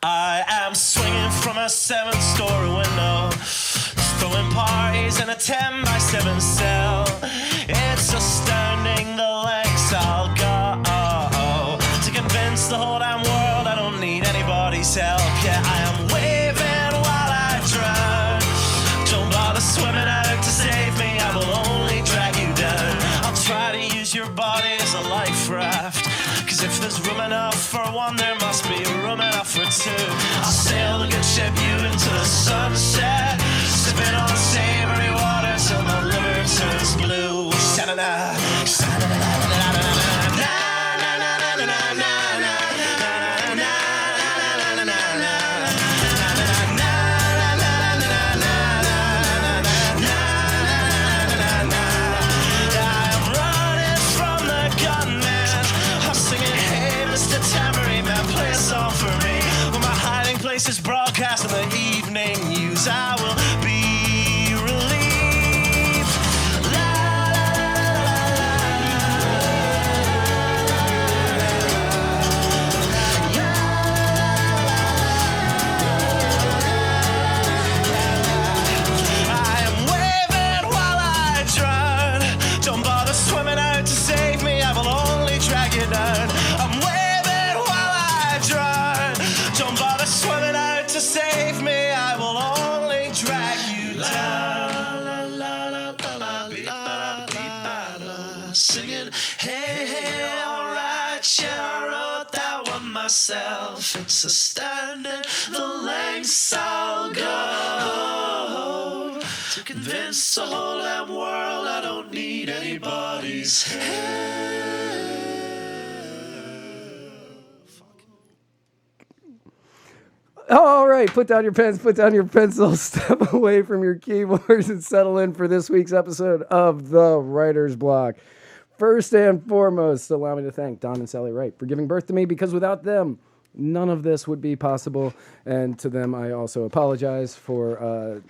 I am swinging from a 7-story window, throwing parties in a 10-by-7 cell. It's astounding the lengths I'll go to convince the whole damn world I don't need anybody's help. Yeah, I am waving while I drown. Don't bother swimming out to save me, I will only drag you down. I'll try to use your body as a life raft, 'cause if there's room enough for one, there must be room enough for two. I'll sail the good ship you into the sunset, sipping on savory water till my liver turns blue. Sha-na-na, sha-na-na-na-na-na-na-na-na. Is broadcast in the evening news. I will be relieved. La, I am waving while I drown. Don't bother swimming out to save me, I will only drag you down. I'm waving while I drown. Don't bother swimming out to save me, I will only drag you down. La, la, la, la, la, la, la, singing, hey, hey, alright, yeah, I wrote that one myself. It's astounding the lengths I'll go to convince the whole damn world I don't need anybody's help. All right, put down your pens, put down your pencils, step away from your keyboards and settle in for this week's episode of The Writer's Block. First and foremost, allow me to thank Don and Sally Wright for giving birth to me, because without them, none of this would be possible. And to them, I also apologize for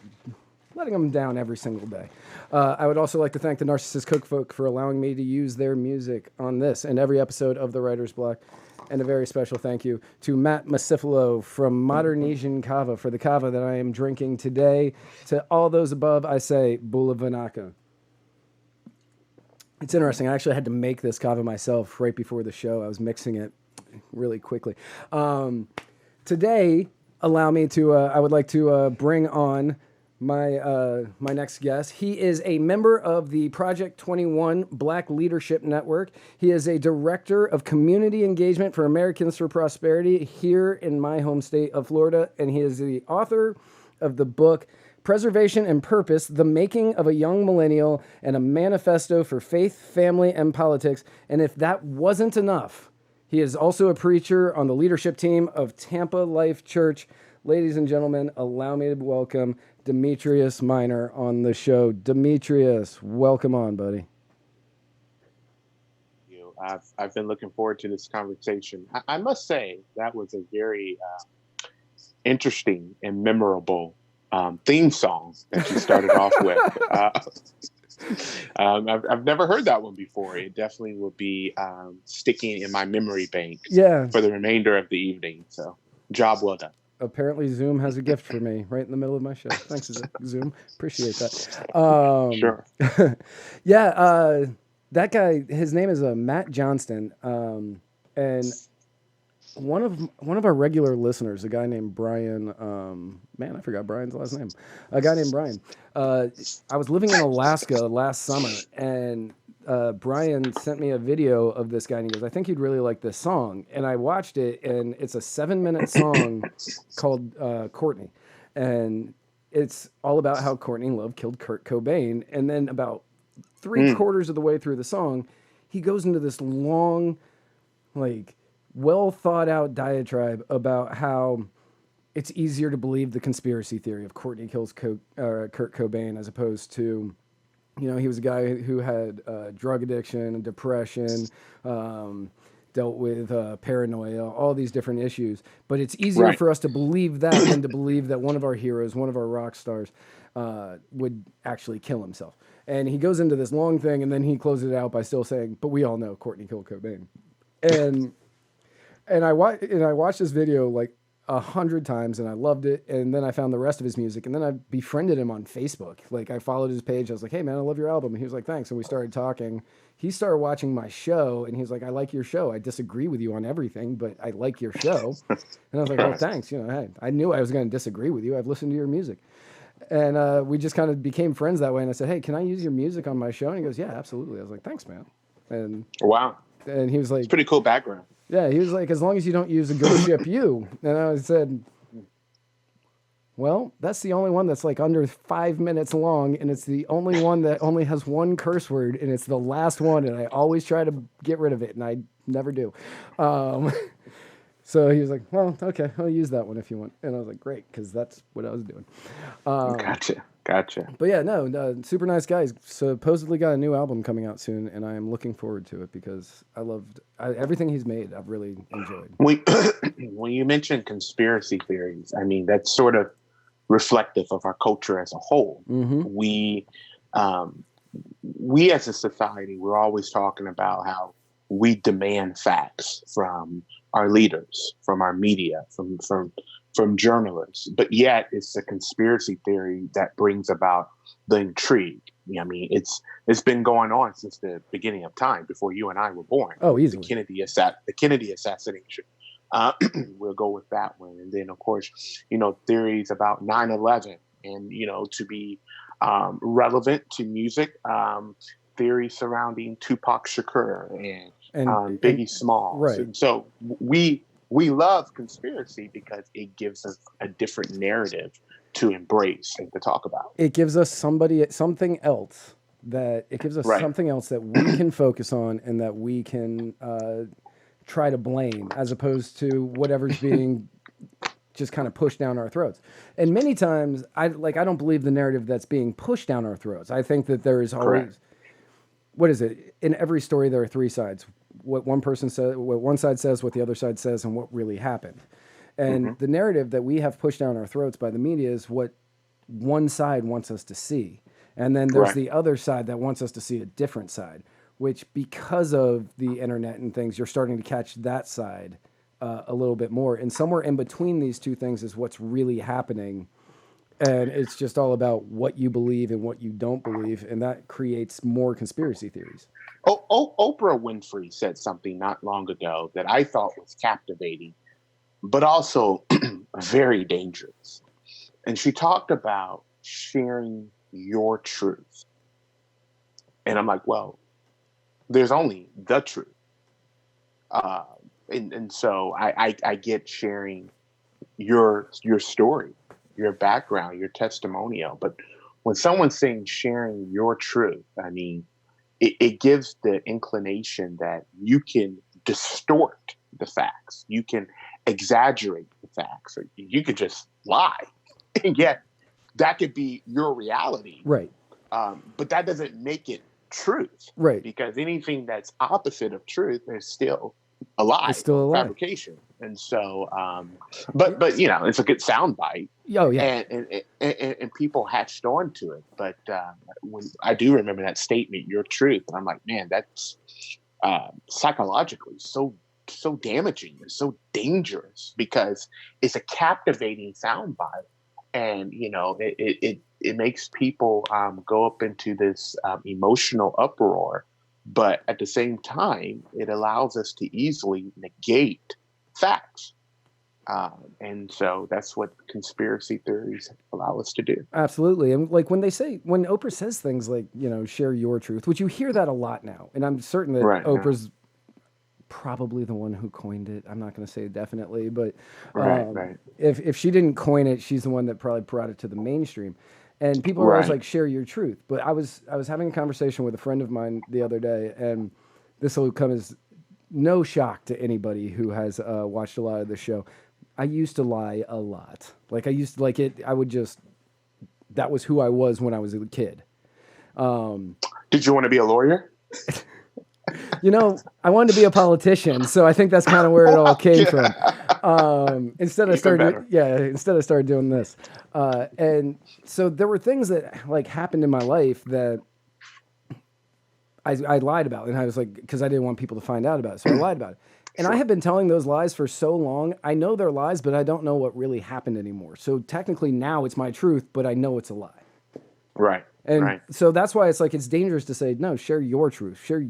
letting them down every single day. I would also like to thank the Narcissist Cookfolk for allowing me to use their music on this and every episode of The Writer's Block. And a very special thank you to Matt Macifalo from Modernesian Kava for the kava that I am drinking today. To all those above, I say Bula Vanaka. It's interesting. I actually had to make this kava myself right before the show. I was mixing it really quickly. Today, allow me to, I would like to bring on my next guest. He is a member of the Project 21 Black Leadership Network. He is a director of community engagement for Americans for Prosperity here in my home state of Florida, and he is the author of the book Preservation and Purpose: The Making of a Young Millennial and a Manifesto for Faith, Family, and Politics. And if that wasn't enough, he is also a preacher on the leadership team of Tampa Life Church. Ladies and gentlemen, allow me to welcome Demetrius Minor on the show. Demetrius, welcome on, buddy. I've been looking forward to this conversation. I must say that was a very interesting and memorable theme song that you started off with. I've never heard that one before. It definitely will be sticking in my memory bank for the remainder of the evening. So, job well done. Apparently Zoom has a gift for me right in the middle of my show. Thanks, Zoom. Appreciate that. Sure. That guy, his name is Matt Johnston. And one of our regular listeners, a guy named Brian, I forgot Brian's last name. A guy named Brian. I was living in Alaska last summer, and Brian sent me a video of this guy, and he goes, I think you'd really like this song. And I watched it, and it's a 7-minute song called Courtney. And it's all about how Courtney Love killed Kurt Cobain. And then about 3/4 of the way through the song, he goes into this long, well thought out diatribe about how it's easier to believe the conspiracy theory of Courtney kills Kurt Cobain as opposed to, he was a guy who had drug addiction and depression, dealt with paranoia, all these different issues. But it's easier for us to believe that than to believe that one of our heroes, one of our rock stars, would actually kill himself. And he goes into this long thing, and then he closes it out by still saying, but we all know Courtney killed Cobain. and I watched this video like 100 times, and I loved it. And then I found the rest of his music, and then I befriended him on Facebook. Like I followed his page. I was like, "Hey man, I love your album." And he was like, "Thanks." And we started talking. He started watching my show, and he was like, "I like your show. I disagree with you on everything, but I like your show." And I was like, "Well, thanks. You know, hey, I knew I was going to disagree with you. I've listened to your music." And we just kind of became friends that way. And I said, "Hey, can I use your music on my show?" And he goes, "Yeah, absolutely." I was like, "Thanks, man." And Wow. and he was like, It's pretty cool background. yeah, he was like, "As long as you don't use a Go Ship You." And I said, "Well, that's the only one that's like under 5 minutes long, and it's the only one that only has one curse word, and it's the last one, and I always try to get rid of it, and I never do." So he was like, "Well, okay, I'll use that one if you want." And I was like, "Great," because that's what I was doing. Gotcha. But yeah, no, super nice guy. He's supposedly got a new album coming out soon, and I am looking forward to it because I loved everything he's made. I've really enjoyed. When you mention conspiracy theories, I mean, that's sort of reflective of our culture as a whole. Mm-hmm. We as a society, we're always talking about how we demand facts from our leaders, from our media, from journalists, but yet it's a conspiracy theory that brings about the intrigue. I mean, it's been going on since the beginning of time, before you and I were born. Oh, easily. The Kennedy assassination. We'll go with that one, and then of course, theories about 9/11, and to be relevant to music, theories surrounding Tupac Shakur and Biggie Smalls. Right. And so we love conspiracy because it gives us a different narrative to embrace and to talk about. It gives us something else that we can focus on and that we can try to blame, as opposed to whatever's being just kind of pushed down our throats. And many times I don't believe the narrative that's being pushed down our throats. I think that there is always, what is it? In every story, there are three sides. What one person says, what one side says, what the other side says, and what really happened. And the narrative that we have pushed down our throats by the media is what one side wants us to see. And then there's the other side that wants us to see a different side, which, because of the internet and things, you're starting to catch that side a little bit more. And somewhere in between these two things is what's really happening. And it's just all about what you believe and what you don't believe. And that creates more conspiracy theories. Oprah Winfrey said something not long ago that I thought was captivating, but also very dangerous. And she talked about sharing your truth. And I'm like, well, there's only the truth. And so I get sharing your story, your background, your testimonial. But when someone's saying sharing your truth, I mean, it gives the inclination that you can distort the facts. You can exaggerate the facts. Or you could just lie. And yet that could be your reality. Right. But that doesn't make it truth. Right. Because anything that's opposite of truth is still a lie. It's still a lie. Fabrication. And so, but it's a good soundbite. Oh yeah. And people hatched on to it. But when I do remember that statement, your truth, and I'm like, man, that's psychologically so damaging and so dangerous, because it's a captivating soundbite, and it makes people go up into this emotional uproar. But at the same time, it allows us to easily negate facts. And so that's what conspiracy theories allow us to do. Absolutely. And like when Oprah says things like, share your truth, which you hear that a lot now. And I'm certain that Oprah's probably the one who coined it. I'm not going to say definitely, but if she didn't coin it, she's the one that probably brought it to the mainstream. And people are always like, share your truth. But I was having a conversation with a friend of mine the other day, and this will come as no shock to anybody who has watched a lot of the show. I used to lie a lot. Like I used to, like it. I would just, that was who I was when I was a kid. Did you want to be a lawyer? I wanted to be a politician, so I think that's kind of where it all came from. Instead I started doing this. And so there were things that like happened in my life that I lied about it. And I was like, because I didn't want people to find out about it. So I lied about it. And I have been telling those lies for so long. I know they're lies, but I don't know what really happened anymore. So technically now it's my truth, but I know it's a lie. Right. And right. so that's why it's like, it's dangerous to say, no, share your truth, share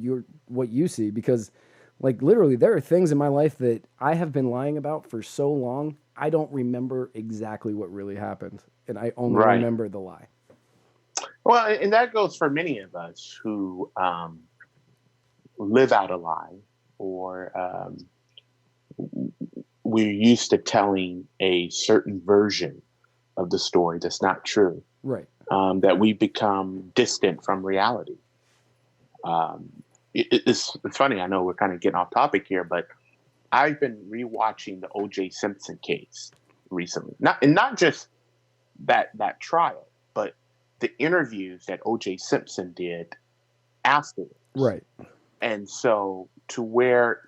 what you see, because like literally there are things in my life that I have been lying about for so long. I don't remember exactly what really happened. And I only remember the lie. Well, and that goes for many of us who live out a lie, or we're used to telling a certain version of the story that's not true. Right. That we become distant from reality. It's funny. I know we're kind of getting off topic here, but I've been rewatching the O.J. Simpson case recently. Not just that trial, but the interviews that O.J. Simpson did afterwards. Right. And so to where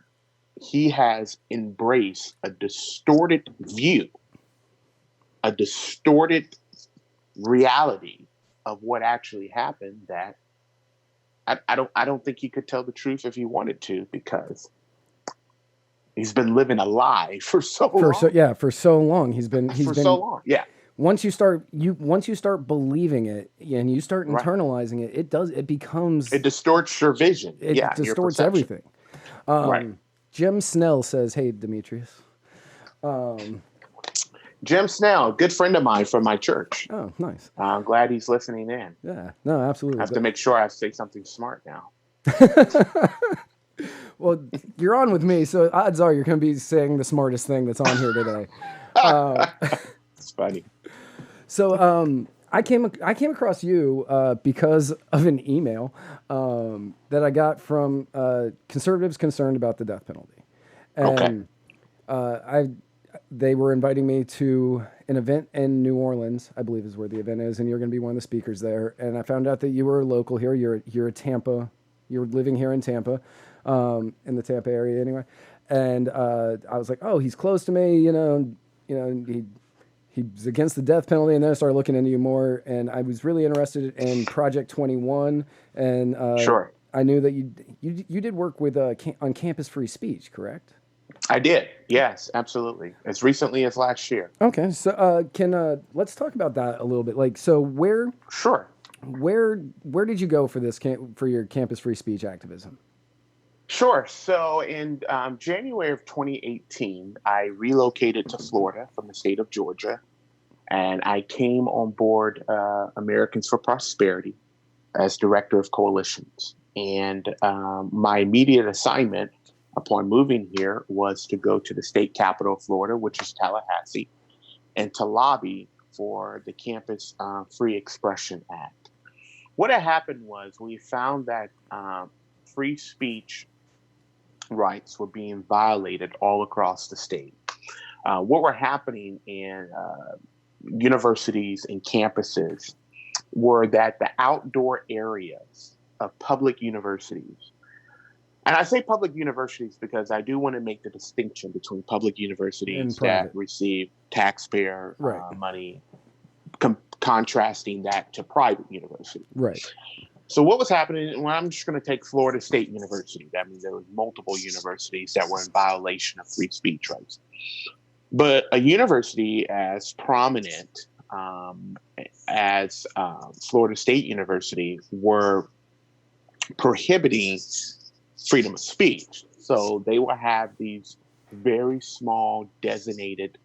he has embraced a distorted view, a distorted reality of what actually happened, that I don't think he could tell the truth if he wanted to, because he's been living a lie for so long. For so long. He's been so long. Yeah. Once you start believing it and you start internalizing it, it distorts your vision. It distorts everything. Jim Snell says, "Hey, Demetrius." Jim Snell, good friend of mine from my church. Oh, nice. I'm glad he's listening in. Yeah, no, absolutely. I have to make sure I say something smart now. Well, you're on with me, so odds are you're going to be saying the smartest thing that's on here today. It's funny. So I came across you because of an email that I got from conservatives concerned about the death penalty, and they were inviting me to an event in New Orleans, I believe is where the event is, and you're going to be one of the speakers there. And I found out that you were local here. You're a Tampa. You're living here in Tampa, in the Tampa area anyway. And I was like, oh, he's close to me. He's against the death penalty. And then I started looking into you more, and I was really interested in Project 21. And I knew that you did work with on campus free speech, correct? I did. Yes, absolutely. As recently as last year. Okay. So let's talk about that a little bit. Like, so where did you go for this for your campus free speech activism? Sure. So in January of 2018, I relocated to Florida from the state of Georgia, and I came on board Americans for Prosperity as director of coalitions. And my immediate assignment upon moving here was to go to the state capital of Florida, which is Tallahassee, and to lobby for the Campus Free Expression Act. What had happened was we found that free speech rights were being violated all across the state. What were happening in universities and campuses were that the outdoor areas of public universities, and I say public universities because I do want to make the distinction between public universities that receive taxpayer money, contrasting that to private universities. Right. So what was happening, well, I'm just going to take Florida State University. That means there were multiple universities that were in violation of free speech rights. But a university as prominent as Florida State University were prohibiting freedom of speech. So they will have these very small designated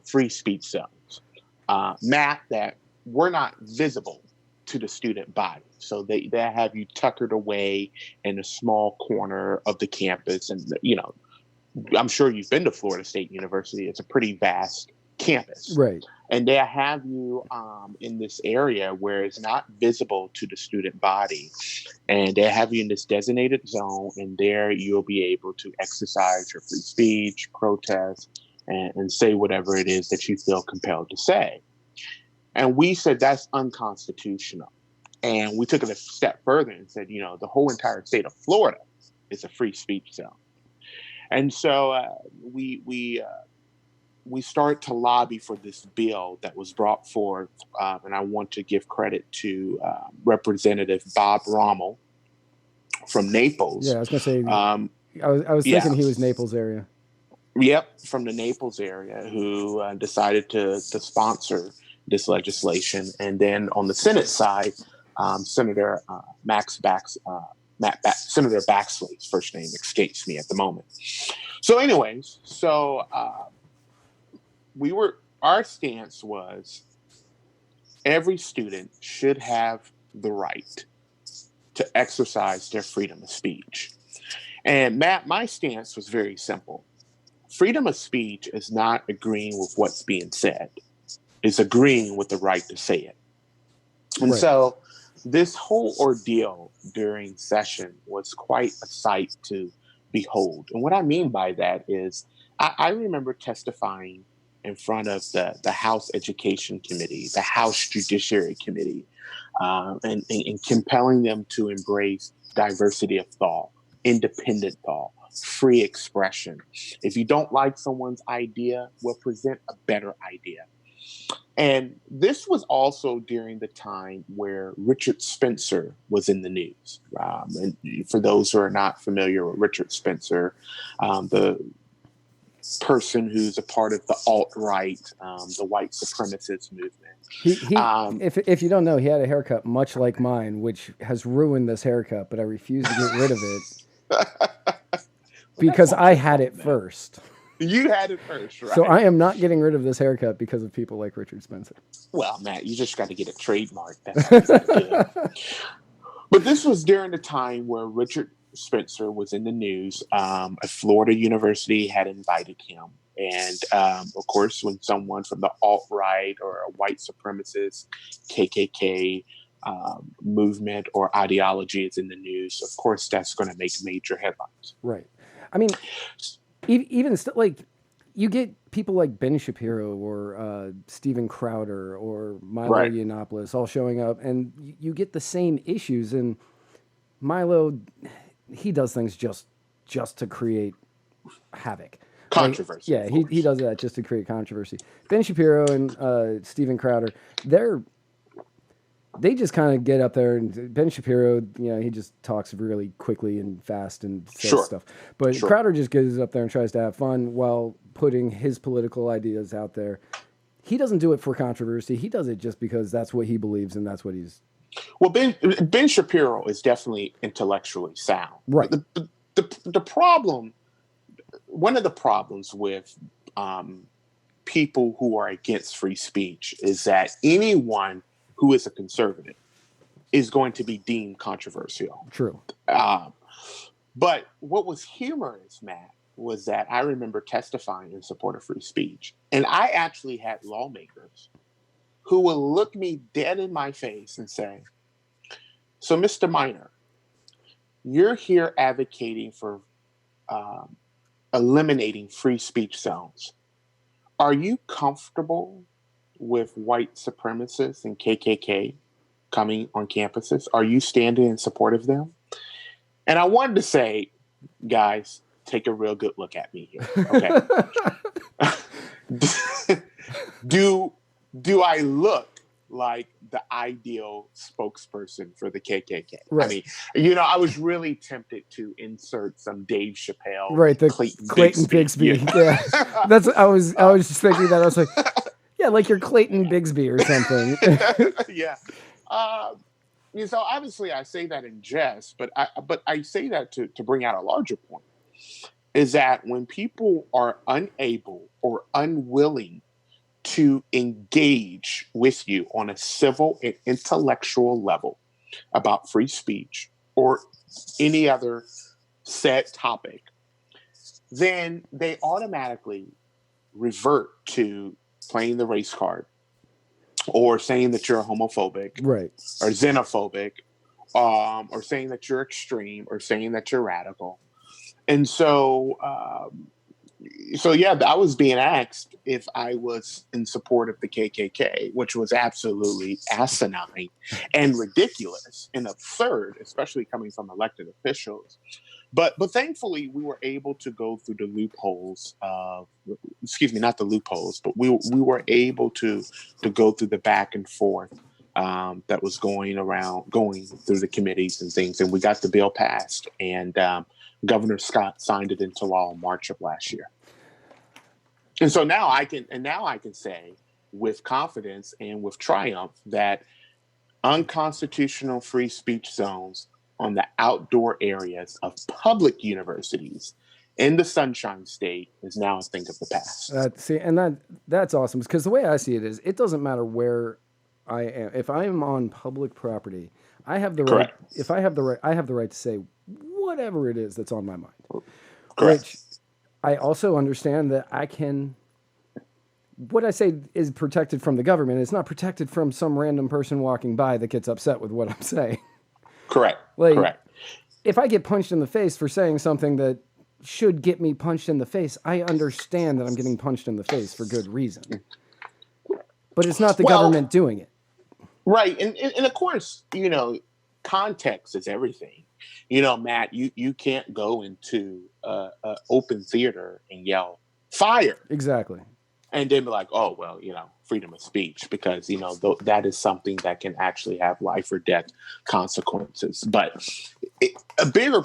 free speech zones, mapped that were not visible to the student body. So they have you tuckered away in a small corner of the campus. And, I'm sure you've been to Florida State University. It's a pretty vast campus. Right. And they have you in this area where it's not visible to the student body. And they have you in this designated zone, and there you'll be able to exercise your free speech, protest, and say whatever it is that you feel compelled to say. And we said that's unconstitutional. And we took it a step further and said, the whole entire state of Florida is a free speech zone. And so we start to lobby for this bill that was brought forth, and I want to give credit to Representative Bob Rommel, from Naples. Yeah, I was gonna say. Um, I was yeah. thinking he was Naples area. Yep, from the Naples area, who decided to sponsor this legislation. And then on the Senate side, Senator Senator Baxley's first name escapes me at the moment. So, anyways, our stance was every student should have the right to exercise their freedom of speech. And Matt, my stance was very simple. Freedom of speech is not agreeing with what's being said. It's agreeing with the right to say it. And Right. so this whole ordeal during session was quite a sight to behold. And what I mean by that is I remember testifying in front of the House Education Committee, the House Judiciary Committee, and compelling them to embrace diversity of thought, independent thought, free expression. If you don't like someone's idea, we'll present a better idea. And this was also during the time where Richard Spencer was in the news. And for those who are not familiar with Richard Spencer, the person who's a part of the alt-right, the white supremacist movement. If you don't know, he had a haircut much like mine, which has ruined this haircut, but I refuse to get rid of it because I had it first. You had it first, right? So I am not getting rid of this haircut because of people like Richard Spencer. Well, Matt, you just got to get a trademark. That's what you gotta do. But this was during the time where Richard Spencer was in the news. A Florida university had invited him. And of course, when someone from the alt-right or a white supremacist KKK movement or ideology is in the news, of course, that's going to make major headlines. Right. I mean, even like you get people like Ben Shapiro or Steven Crowder or Milo Yiannopoulos all showing up, and you get the same issues. And Milo, he does things just to create havoc. Controversy. Like, he does that just to create controversy. Ben Shapiro and Steven Crowder, they just kind of get up there, and Ben Shapiro, he just talks really quickly and fast and says stuff. But Crowder just goes up there and tries to have fun while putting his political ideas out there. He doesn't do it for controversy. He does it just because that's what he believes and that's what he's... Well, Ben Shapiro is definitely intellectually sound. Right. The problem, one of the problems with people who are against free speech is that anyone who is a conservative is going to be deemed controversial. True. But what was humorous, Matt, was that I remember testifying in support of free speech. And I actually had lawmakers who would look me dead in my face and say, so Mr. Minor, you're here advocating for eliminating free speech zones. Are you comfortable with white supremacists and KKK coming on campuses? Are you standing in support of them? And I wanted to say, guys, take a real good look at me here. Okay. Do I look like the ideal spokesperson for the KKK? Right. I mean, I was really tempted to insert some Dave Chappelle, right? The Clayton Bigsby. Yeah. I was just thinking that. I was like, yeah, like you're Clayton Bigsby or something. Yeah. So obviously I say that in jest, but I say that to bring out a larger point, is that when people are unable or unwilling to engage with you on a civil and intellectual level about free speech or any other said topic, then they automatically revert to playing the race card or saying that you're homophobic, right, or xenophobic, or saying that you're extreme, or saying that you're radical. And so yeah, I was being asked if I was in support of the KKK, which was absolutely asinine and ridiculous and absurd, especially coming from elected officials. But thankfully, we were able to go through the loopholes of, not the loopholes, but we were able to go through the back and forth that was going through the committees and things, and we got the bill passed, and Governor Scott signed it into law in March of last year. And so now I can say with confidence and with triumph that unconstitutional free speech zones on the outdoor areas of public universities in the Sunshine State is now a thing of the past. That's awesome, because the way I see it is, it doesn't matter where I am. If I am on public property, I have the right. Correct. If I have the right, I have the right to say whatever it is that's on my mind. Correct. Which I also understand that I can. What I say is protected from the government. It's not protected from some random person walking by that gets upset with what I'm saying. Correct. Like, Correct. If I get punched in the face for saying something that should get me punched in the face, I understand that I'm getting punched in the face for good reason. But it's not the government doing it. Right. And of course, context is everything. Matt, you can't go into an open theater and yell fire. Exactly. And then be like, oh, well, freedom of speech, because, that is something that can actually have life or death consequences. But a bigger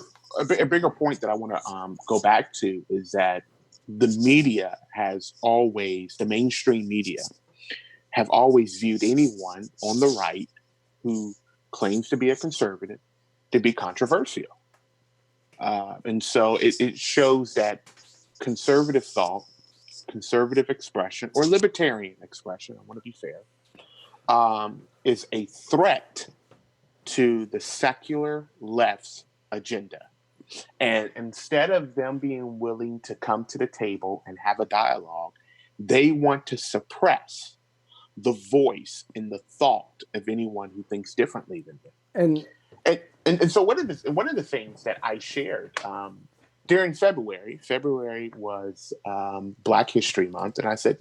point that I want to go back to is that the mainstream media have always viewed anyone on the right who claims to be a conservative to be controversial. And so it shows that conservative thought, conservative expression, or libertarian expression, I want to be fair, is a threat to the secular left's agenda. And instead of them being willing to come to the table and have a dialogue, they want to suppress the voice and the thought of anyone who thinks differently than them. And so one of the things that I shared during February was Black History Month, and I said,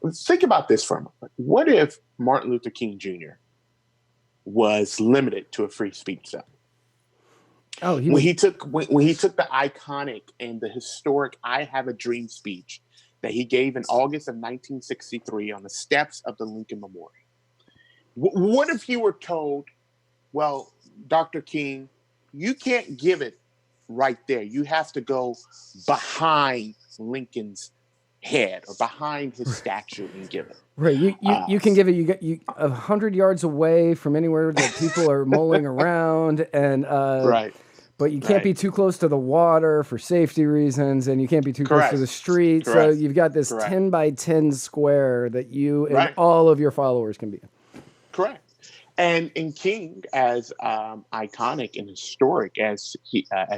let's think about this for a moment. What if Martin Luther King Jr. was limited to a free speech zone? Oh, when he took the iconic and the historic "I Have a Dream" speech that he gave in August of 1963 on the steps of the Lincoln Memorial. What if you were told, well, Dr. King, you can't give it right there. You have to go behind Lincoln's head or behind his statue and give it. Right. You can give it. You 100 yards away from anywhere that people are mulling around, and right. But you can't be too close to the water for safety reasons, and you can't be too close to the street. Correct. So you've got this 10 by 10 square that you and all of your followers can be in. Correct. And King, as iconic and historic as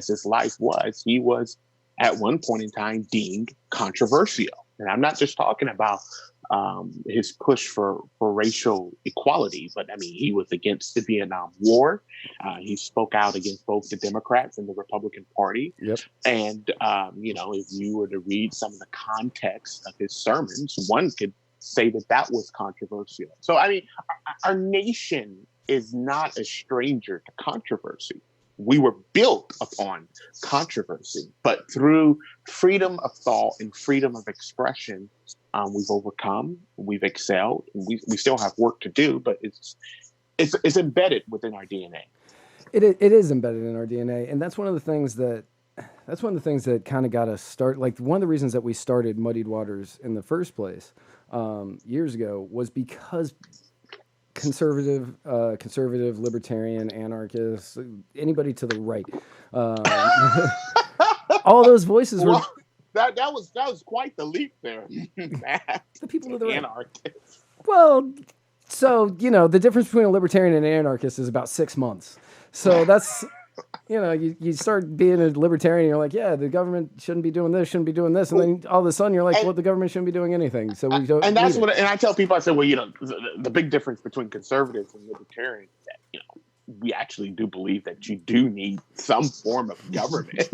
his life was, he was at one point in time deemed controversial. And I'm not just talking about his push for racial equality, but I mean, he was against the Vietnam War. He spoke out against both the Democrats and the Republican Party. Yep. And, if you were to read some of the context of his sermons, one could say that was controversial. So, I mean, our nation is not a stranger to controversy. We were built upon controversy, but through freedom of thought and freedom of expression, we've overcome, we've excelled, and we still have work to do, but it's embedded within our DNA. It is embedded in our DNA, and that's one of the things that kind of got us start. Like, one of the reasons that we started Muddied Waters in the first place years ago was because conservative, libertarian, anarchist, anybody to the right, all those voices were. That was quite the leap there. The people to the right. Anarchist. Well, so the difference between a libertarian and an anarchist is about 6 months. So that's. You start being a libertarian, you're like, yeah, the government shouldn't be doing this, shouldn't be doing this, and then all of a sudden you're like, well, the government shouldn't be doing anything. So we don't. And that's and I tell people, I say, well, the big difference between conservatives and libertarians is that we actually do believe that you do need some form of government.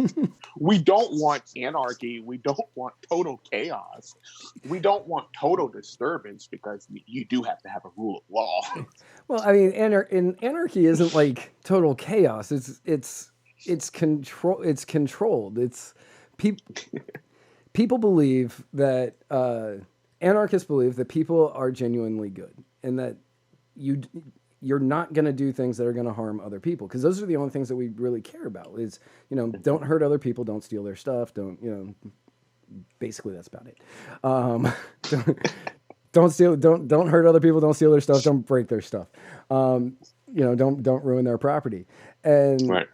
We don't want anarchy. We don't want total chaos. We don't want total disturbance, because you do have to have a rule of law. Well, I mean, anarchy isn't like total chaos. It's controlled. It's people believe that anarchists believe that people are genuinely good, and that you're not going to do things that are going to harm other people, because those are the only things that we really care about. Is, don't hurt other people, don't steal their stuff, don't, basically that's about it. Don't steal, don't hurt other people, don't steal their stuff, don't break their stuff. Don't ruin their property. And Right.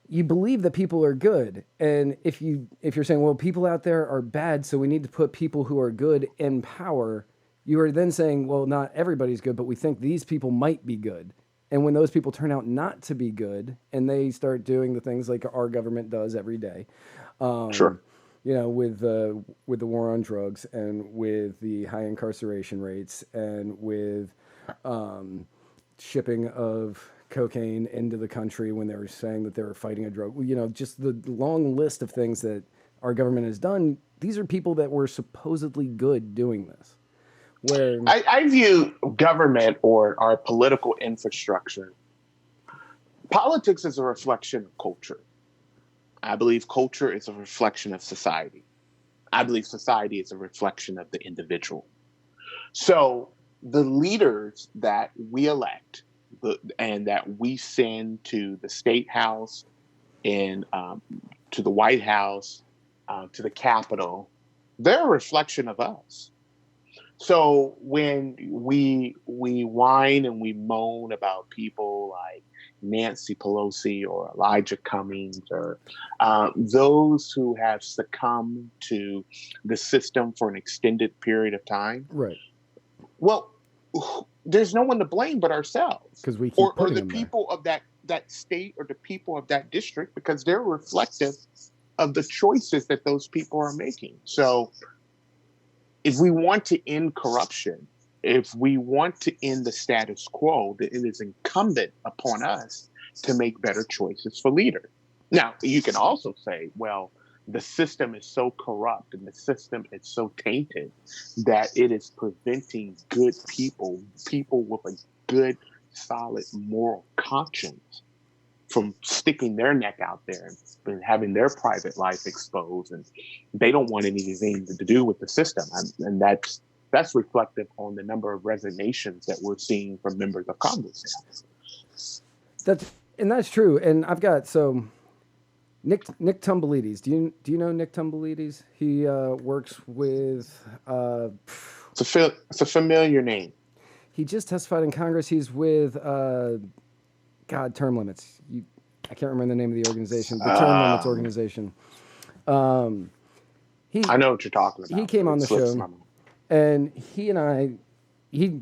you believe that people are good. And if you're saying, well, people out there are bad, so we need to put people who are good in power, you are then saying, well, not everybody's good, but we think these people might be good. And when those people turn out not to be good, and they start doing the things like our government does every day, Sure. with the war on drugs, and with the high incarceration rates, and with shipping of cocaine into the country when they were saying that they were fighting a drug, just the long list of things that our government has done. These are people that were supposedly good doing this. Where I view government or our political infrastructure, politics is a reflection of culture. I believe culture is a reflection of society. I believe society is a reflection of the individual. So the leaders that we elect and that we send to the state house and to the White House, to the Capitol, they're a reflection of us. So when we whine and we moan about people like Nancy Pelosi or Elijah Cummings or those who have succumbed to the system for an extended period of time, right? Well, there's no one to blame but ourselves, because we keep or the people of that state or the people of that district, because they're reflective of the choices that those people are making. So if we want to end corruption, if we want to end the status quo, then it is incumbent upon us to make better choices for leaders. Now, you can also say, well, the system is so corrupt and the system is so tainted that it is preventing good people with a good, solid moral conscience from sticking their neck out there and having their private life exposed, and they don't want anything to do with the system. And that's reflective on the number of resignations that we're seeing from members of Congress now. That's true. And I've got Nick Tumbelides. Do you know Nick Tumbelides? He works with. It's a familiar name. He just testified in Congress. He's with term limits. I can't remember the name of the organization. The term limits organization. I know what you're talking about. He came on the show, and he and I.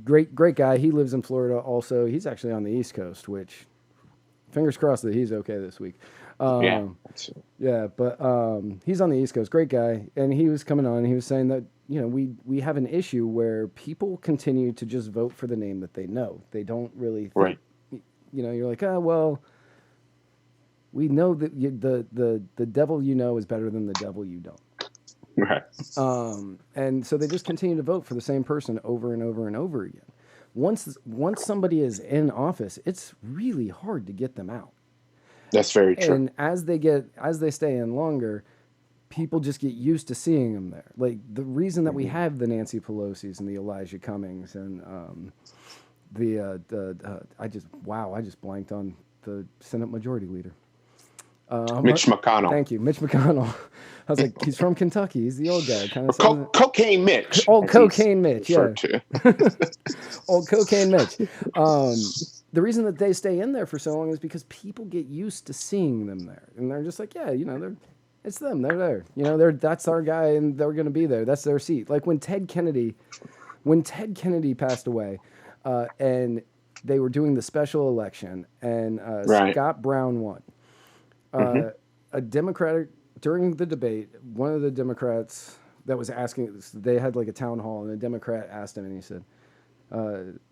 Great guy. He lives in Florida. Also, he's actually on the East Coast, which. Fingers crossed that he's okay this week. But he's on the East Coast. Great guy. And he was coming on and he was saying that, we have an issue where people continue to just vote for the name that they know. They don't really think, right. You're like, we know that the devil is better than the devil you don't. Right. And so they just continue to vote for the same person over and over and over again. Once somebody is in office, it's really hard to get them out. That's very true. And as they stay in longer, people just get used to seeing them there. Like the reason that we have the Nancy Pelosi's and the Elijah Cummings and I just blanked on the Senate Majority Leader. Mitch McConnell. Thank you, Mitch McConnell. I was like, he's from Kentucky. He's the old guy. Kind of Cocaine Mitch. Old Cocaine Mitch, yeah. Old Cocaine Mitch. The reason that they stay in there for so long is because people get used to seeing them there, and they're just like, it's them. They're there. That's our guy, and they're going to be there. That's their seat. Like when Ted Kennedy passed away, and they were doing the special election, and Scott Brown won. A Democratic, during the debate, one of the Democrats that was asking, they had like a town hall, and a Democrat asked him, and he said,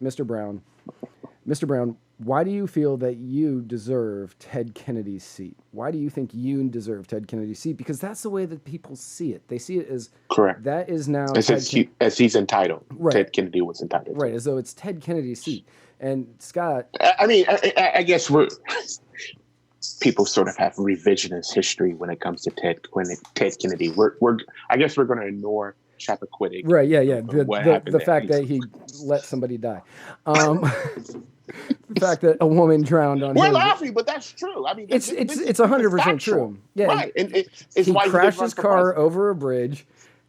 Mr. Brown, why do you feel that you deserve Ted Kennedy's seat? Why do you think you deserve Ted Kennedy's seat? Because that's the way that people see it. They see it as correct. That is now as he's entitled. Right. Ted Kennedy was entitled. Right, as though it's Ted Kennedy's seat. And Scott, I guess people sort of have revisionist history when it comes to Ted Kennedy. I guess we're going to ignore Chappaquiddick. Right. Yeah. What happened The there. fact that he let somebody die. The fact that a woman drowned on We're his. laughing, but that's true. I mean, It's this is 100% factual. true. Yeah. Right. And it's He why crashed he his car over a bridge.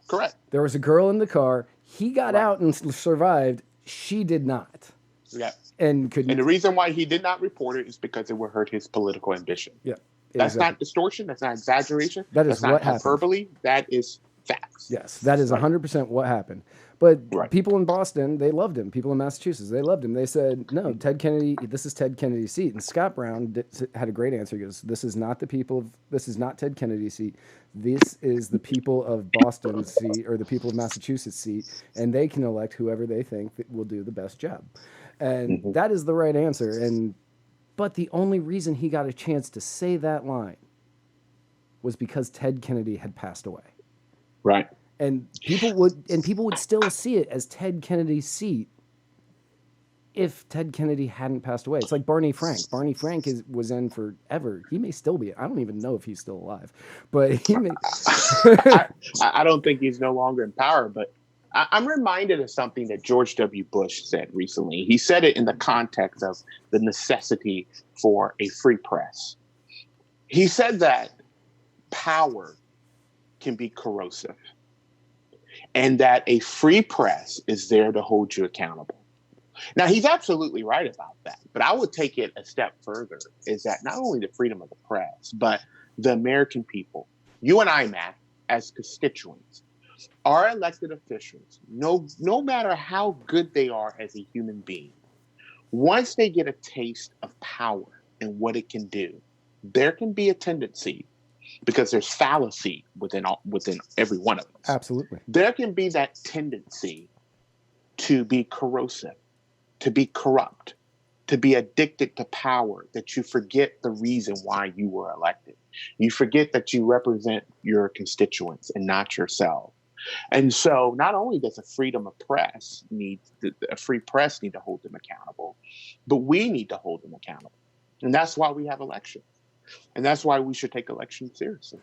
Correct. There was a girl in the car. He got out and survived. She did not. Yeah. And couldn't. And the reason why he did not report it is because it would hurt his political ambition. Yeah. That's not distortion. That's not exaggeration. That's not what hyperbole. happened. That is facts. Yes, that is 100% what happened. But people in Boston, they loved him. People in Massachusetts, they loved him. They said, no, Ted Kennedy, this is Ted Kennedy's seat. And Scott Brown had a great answer. He goes, this is not Ted Kennedy's seat. This is the people of Boston's seat, or the people of Massachusetts' seat, and they can elect whoever they think that will do the best job. And that is the right answer. But the only reason he got a chance to say that line was because Ted Kennedy had passed away. Right. And people would still see it as Ted Kennedy's seat if Ted Kennedy hadn't passed away. It's like Barney Frank. Barney Frank was in forever. He may still be. I don't even know if he's still alive, but he may. I don't think he's no longer in power, but I'm reminded of something that George W. Bush said recently. He said it in the context of the necessity for a free press. He said that power can be corrosive, and that a free press is there to hold you accountable. Now, he's absolutely right about that, but I would take it a step further, is that not only the freedom of the press, but the American people, you and I, Matt, as constituents, our elected officials, no matter how good they are as a human being, once they get a taste of power and what it can do, there can be a tendency, because there's fallacy within every one of us. Absolutely. There can be that tendency to be corrosive, to be corrupt, to be addicted to power, that you forget the reason why you were elected. You forget that you represent your constituents and not yourself. And so not only does a free press need to hold them accountable, but we need to hold them accountable. And that's why we have elections. And that's why we should take elections seriously.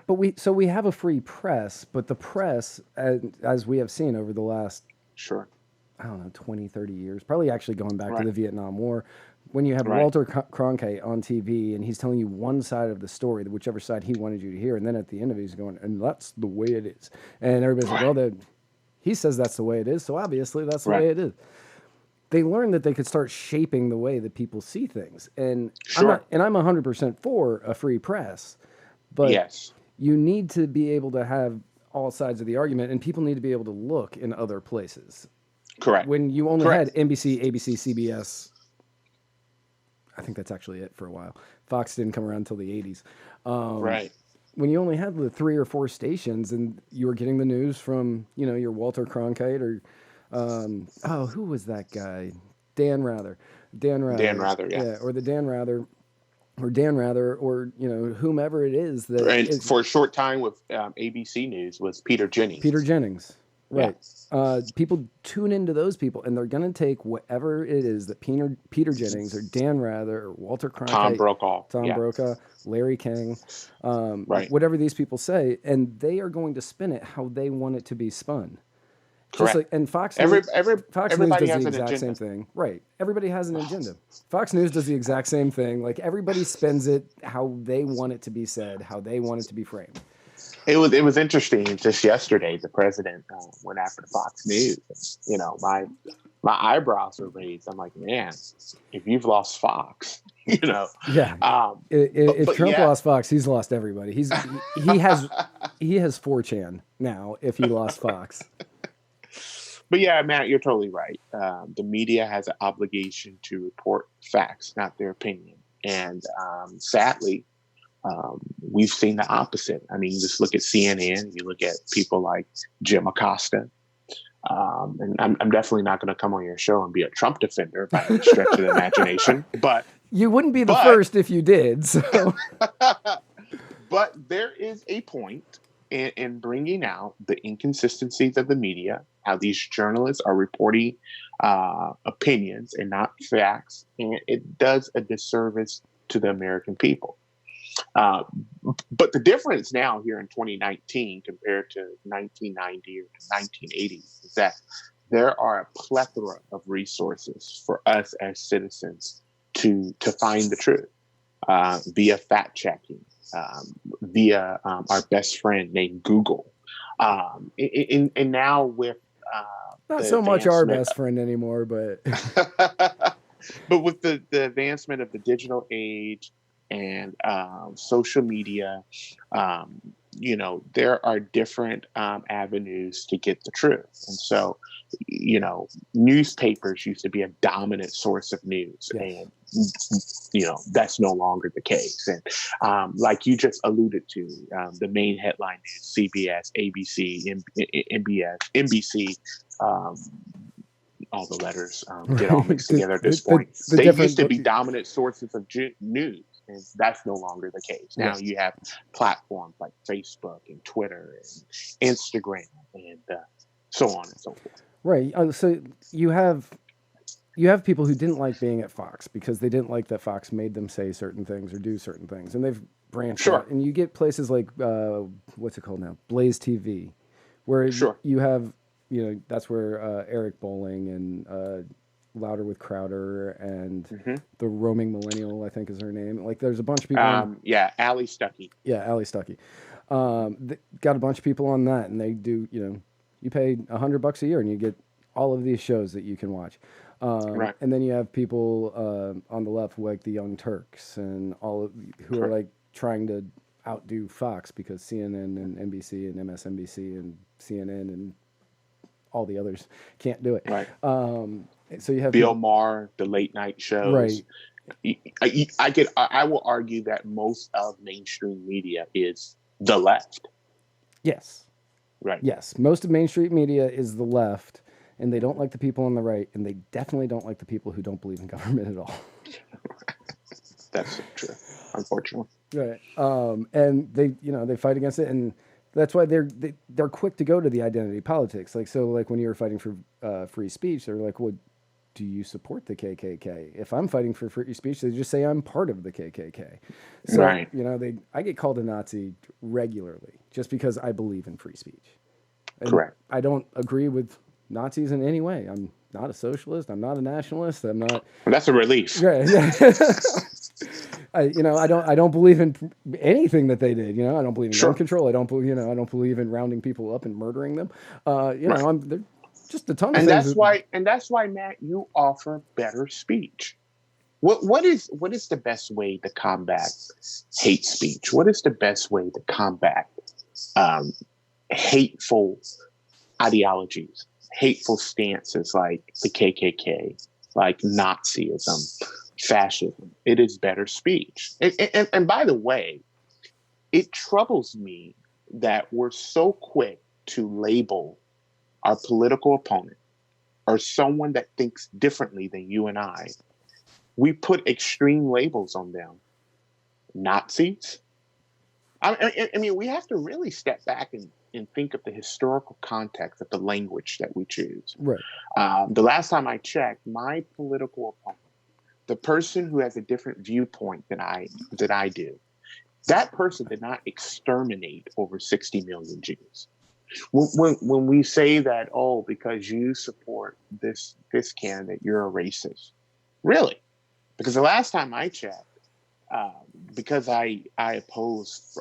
But we have a free press, but the press, as we have seen over the last, I don't know, 20, 30 years, probably actually going back to the Vietnam War, when you have Walter Cronkite on TV and he's telling you one side of the story, whichever side he wanted you to hear, and then at the end of it, he's going, and that's the way it is. And everybody's like, well, he says that's the way it is, so obviously that's the way it is. They learned that they could start shaping the way that people see things. And I'm 100% for a free press, but you need to be able to have all sides of the argument, and people need to be able to look in other places. Correct. When you only had NBC, ABC, CBS, I think that's actually it for a while. Fox didn't come around until the 80s. When you only had the 3 or 4 stations and you were getting the news from, your Walter Cronkite or, who was that guy? Dan Rather. Or the Dan Rather, or whomever it is that. For a short time with ABC News was Peter Jennings. Right. Yeah. People tune into those people, and they're going to take whatever it is that Peter Jennings or Dan Rather or Walter Cronkite, Tom Brokaw, Larry King, whatever these people say, and they are going to spin it how they want it to be spun. Correct. And Fox News does the exact same thing. Right. Everybody has an agenda. Fox News does the exact same thing. Like, everybody spins it how they want it to be said, how they want it to be framed. It was interesting. Just yesterday, the president went after Fox News. My eyebrows were raised. I'm like, man, if you've lost Fox, Yeah. If Trump lost Fox, he's lost everybody. He has 4chan now. If he lost Fox. But yeah, Matt, you're totally right. The media has an obligation to report facts, not their opinion. And sadly, we've seen the opposite. I mean, just look at CNN. You look at people like Jim Acosta. And I'm definitely not going to come on your show and be a Trump defender by any stretch of the imagination. But you wouldn't be the first if you did. So. But there is a point in bringing out the inconsistencies of the media, how these journalists are reporting opinions and not facts, and it does a disservice to the American people. Uh, but the difference now here in 2019 compared to 1990 or 1980 is that there are a plethora of resources for us as citizens to find the truth via fact checking, via our best friend named Google, and now with Not the so much our advancement, best friend anymore, but but with the advancement of the digital age and social media, there are different avenues to get the truth. And so, newspapers used to be a dominant source of news, yes. and that's no longer the case. And like you just alluded to, the main headline news: CBS, ABC, NBC. All the letters get all mixed together at this point. They used to be dominant sources of news, and that's no longer the case. Now you have platforms like Facebook and Twitter and Instagram and so on and so forth. Right. So you have people who didn't like being at Fox because they didn't like that Fox made them say certain things or do certain things, and they've branched out. And you get places like what's it called now, Blaze TV, where you have. That's where Eric Bolling and Louder with Crowder and the Roaming Millennial, I think is her name. Like, there's a bunch of people. Ali Stuckey. Yeah, Ali Stuckey. They got a bunch of people on that, and they do. You pay $100 a year, and you get all of these shows that you can watch. Right. And then you have people on the left, like the Young Turks, and who are like trying to outdo Fox because CNN and NBC and MSNBC and CNN and all the others can't do it. Right. So you have Bill Maher, the late night shows. Right. I will argue that most of mainstream media is the left. Yes. Right. Yes. Most of mainstream media is the left, and they don't like the people on the right, and they definitely don't like the people who don't believe in government at all. That's true, unfortunately. Right. And they fight against it, and that's why they're quick to go to the identity politics. Like when you were fighting for free speech, they're like, "Well, do you support the KKK?" If I'm fighting for free speech, they just say I'm part of the KKK. So right. I get called a Nazi regularly just because I believe in free speech. And correct. I don't agree with Nazis in any way. I'm not a socialist. I'm not a nationalist. I'm not. Well, that's a relief. Yeah. I don't believe in anything that they did. I don't believe in gun control. I don't believe in rounding people up and murdering them. They're just a ton of things. That's why, Matt, you offer better speech. What is the best way to combat hate speech? What is the best way to combat hateful ideologies, hateful stances like the KKK, like Nazism, fascism? It is better speech. And by the way, it troubles me that we're so quick to label our political opponent or someone that thinks differently than you and I. We put extreme labels on them. Nazis. I mean, we have to really step back and think of the historical context of the language that we choose. Right. The last time I checked, my political opponent, the person who has a different viewpoint than I do, that person did not exterminate over 60 million Jews. When we say that, because you support this candidate, you're a racist. Really? Because the last time I checked, because I oppose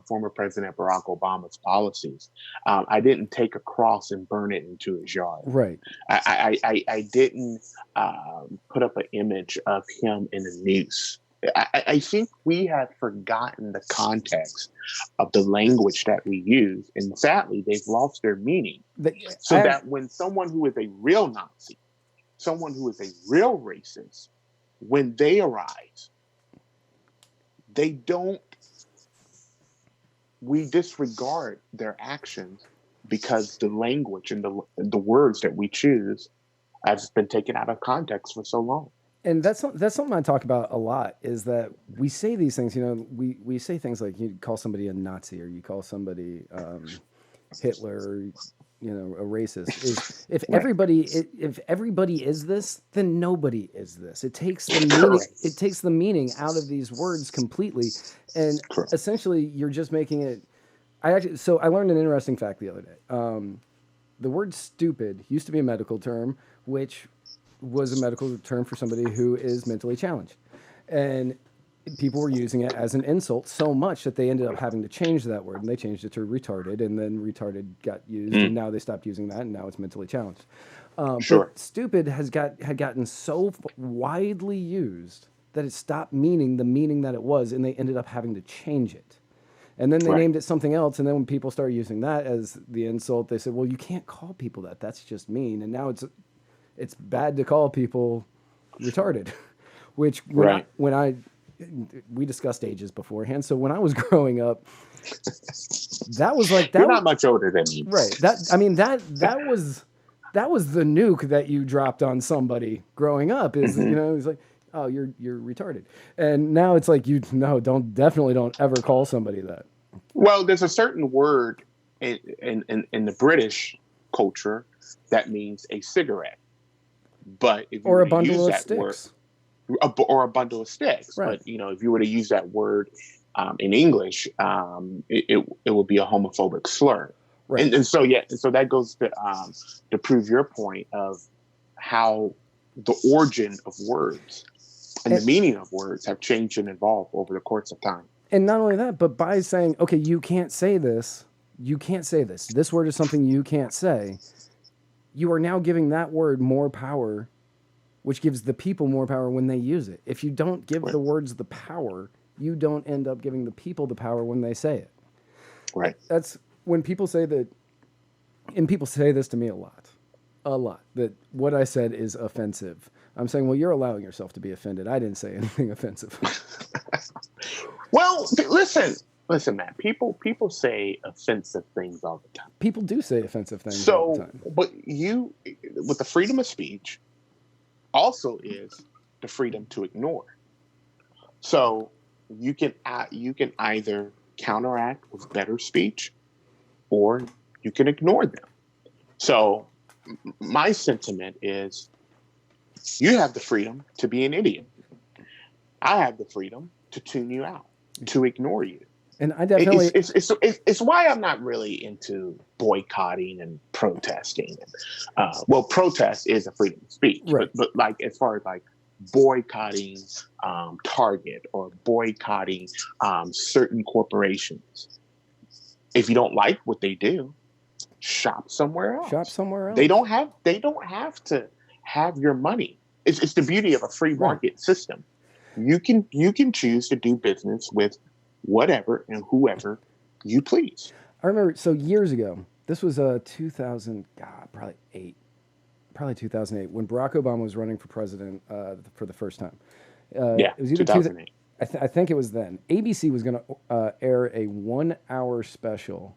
former President Barack Obama's policies, I didn't take a cross and burn it into his yard. Right. I didn't put up an image of him in a noose. I think we have forgotten the context of the language that we use, and sadly, they've lost their meaning. That when someone who is a real Nazi, someone who is a real racist, when they arise, we disregard their actions because the language and the words that we choose has been taken out of context for so long. And that's something I talk about a lot, is that we say these things, we say things like you call somebody a Nazi or you call somebody Hitler, or a racist, is if everybody is this, then nobody is this. It takes the meaning. It takes the meaning out of these words completely, and essentially you're just making it. I learned an interesting fact the other day. The word "stupid" used to be a medical term, which was a medical term for somebody who is mentally challenged, and people were using it as an insult so much that they ended up having to change that word, and they changed it to retarded, and then retarded got used, and now they stopped using that, and now it's mentally challenged. But stupid had gotten so widely used that it stopped meaning the meaning that it was, and they ended up having to change it. And then they named it something else, and then when people started using that as the insult, they said, well, you can't call people that. That's just mean. And now it's bad to call people retarded, which we discussed ages beforehand. So when I was growing up, that was like that. You're not much older than me, right? That was the nuke that you dropped on somebody growing up. Is it was like, oh, you're retarded, and now it's like definitely don't ever call somebody that. Well, there's a certain word in the British culture that means a cigarette, but if you or a bundle of sticks. Or a bundle of sticks. Right. But, if you were to use that word in English, it would be a homophobic slur. Right. And so that goes to prove your point of how the origin of words and the meaning of words have changed and evolved over the course of time. And not only that, but by saying, okay, you can't say this. This word is something you can't say. You are now giving that word more power, which gives the people more power when they use it. If you don't give the words the power, you don't end up giving the people the power when they say it. Right. That's when people say that, and people say this to me a lot, that what I said is offensive. I'm saying, well, you're allowing yourself to be offended. I didn't say anything offensive. Well, listen, Matt, people say offensive things all the time. People do say offensive things all the time. But with the freedom of speech, also is the freedom to ignore. So you can either counteract with better speech, or you can ignore them. So my sentiment is, you have the freedom to be an idiot. I have the freedom to tune you out, to ignore you. And I definitely it's why I'm not really into boycotting and protesting. Protest is a freedom of speech, right. but like as far as like boycotting Target or boycotting certain corporations, if you don't like what they do, shop somewhere else. They don't have to have your money. It's the beauty of a free market system. You can choose to do business with whatever and whoever you please. I remember, so years ago, this was probably 2008, when Barack Obama was running for president for the first time. It was either 2008. I think it was then. ABC was going to air a 1-hour special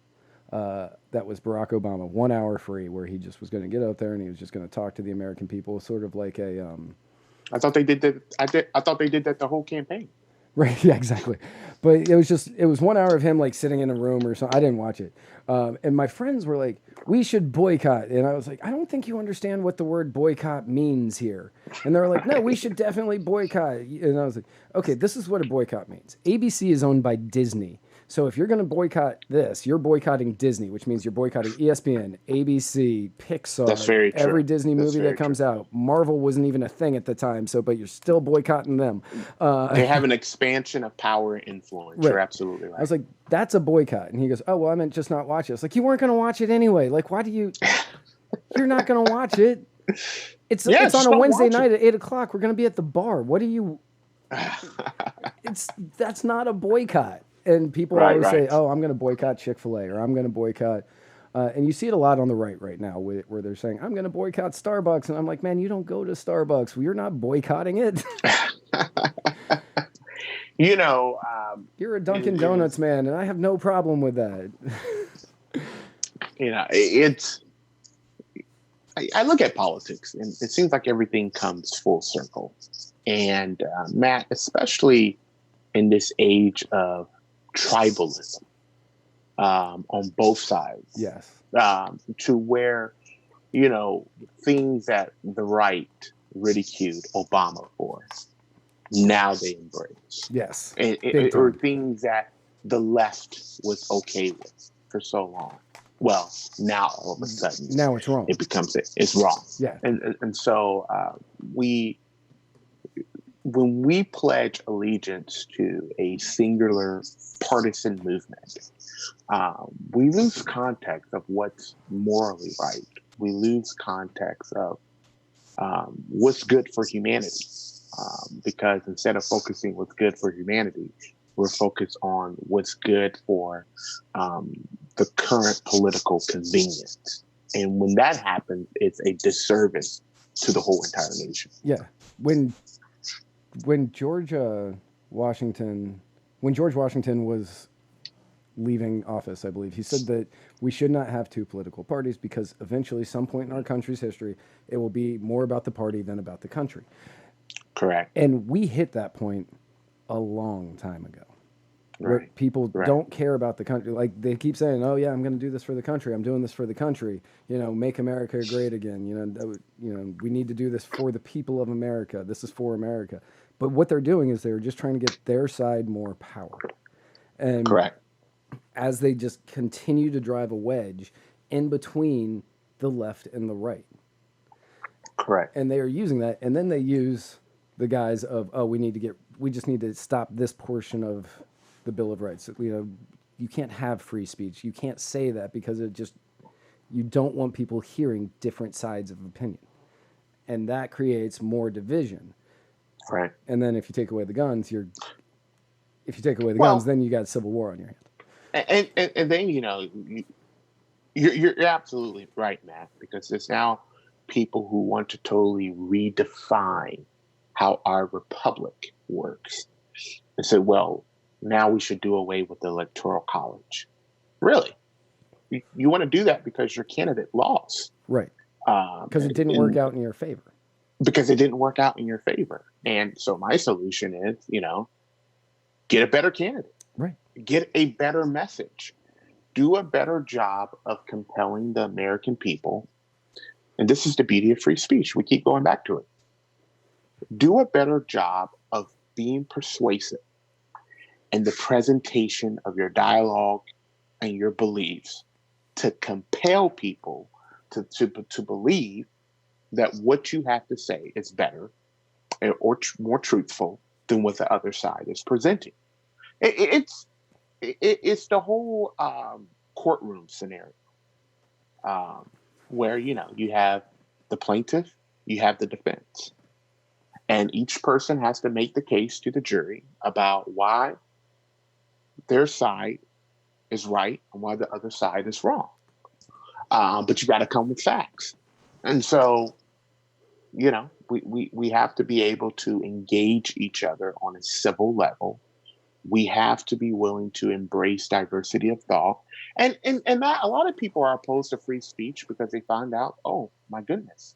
that was Barack Obama, 1 hour free, where he just was going to get out there and he was just going to talk to the American people, sort of like a... I thought they did that. I thought they did that the whole campaign. Right. Yeah, exactly. But it was 1 hour of him like sitting in a room or something. I didn't watch it. And my friends were like, we should boycott. And I was like, I don't think you understand what the word boycott means here. And they were like, no, we should definitely boycott. And I was like, okay, this is what a boycott means. ABC is owned by Disney. So if you're going to boycott this, you're boycotting Disney, which means you're boycotting ESPN, ABC, Pixar, That's very true. Every Disney movie that comes out. Marvel wasn't even a thing at the time, but you're still boycotting them. They have an expansion of power and influence. Right. You're absolutely right. I was like, that's a boycott. And he goes, oh, well, I meant just not watch it. I was like, you weren't going to watch it anyway. Like, why do you... You're not going to watch it. It's on a Wednesday night at 8 o'clock. We're going to be at the bar. What do you... That's not a boycott. And people always say, oh, I'm going to boycott Chick-fil-A, or I'm going to boycott... and you see it a lot on the right now, where they're saying, I'm going to boycott Starbucks. And I'm like, man, you don't go to Starbucks. You're not boycotting it. You're a Dunkin' Donuts man, and I have no problem with that. I look at politics, and it seems like everything comes full circle. And Matt, especially in this age of tribalism on both sides. Yes. to where, things that the right ridiculed Obama for, now they embrace. Yes. Or things that the left was okay with for so long. Well, now all of a sudden, now it's wrong. It's wrong. Yeah. And so when we pledge allegiance to a singular partisan movement, we lose context of what's morally right. We lose context of what's good for humanity, because instead of focusing what's good for humanity, we're focused on what's good for the current political convenience. And when that happens, it's a disservice to the whole entire nation. Yeah. When George Washington was leaving office, I believe, he said that we should not have two political parties because eventually, some point in our country's history, it will be more about the party than about the country. Correct. And we hit that point a long time ago. Where people don't care about the country. Like, they keep saying, "Oh yeah, I'm going to do this for the country. I'm doing this for the country. Make America great again. We need to do this for the people of America. This is for America." But what they're doing is they're just trying to get their side more power. And correct. As they just continue to drive a wedge in between the left and the right. Correct. And they are using that, and then they use the guise of, "Oh, we just need to stop this portion of the Bill of Rights. You can't have free speech. You can't say that because you don't want people hearing different sides of opinion." And that creates more division. Right. And then if you take away the guns, then you got civil war on your hands. And then, you're absolutely right, Matt, because there's now people who want to totally redefine how our republic works. And say, well, now we should do away with the Electoral College. Really? You want to do that because your candidate lost. Right. Because it didn't work out in your favor. Because it didn't work out in your favor. And so my solution is, get a better candidate. Right. Get a better message. Do a better job of compelling the American people. And this is the beauty of free speech. We keep going back to it. Do a better job of being persuasive in the presentation of your dialogue and your beliefs to compel people to believe that what you have to say is better or more truthful than what the other side is presenting. It's the whole courtroom scenario where, you have the plaintiff, you have the defense. And each person has to make the case to the jury about why their side is right and why the other side is wrong. But you got to come with facts. And so, we have to be able to engage each other on a civil level. We have to be willing to embrace diversity of thought. And that a lot of people are opposed to free speech because they find out, oh, my goodness,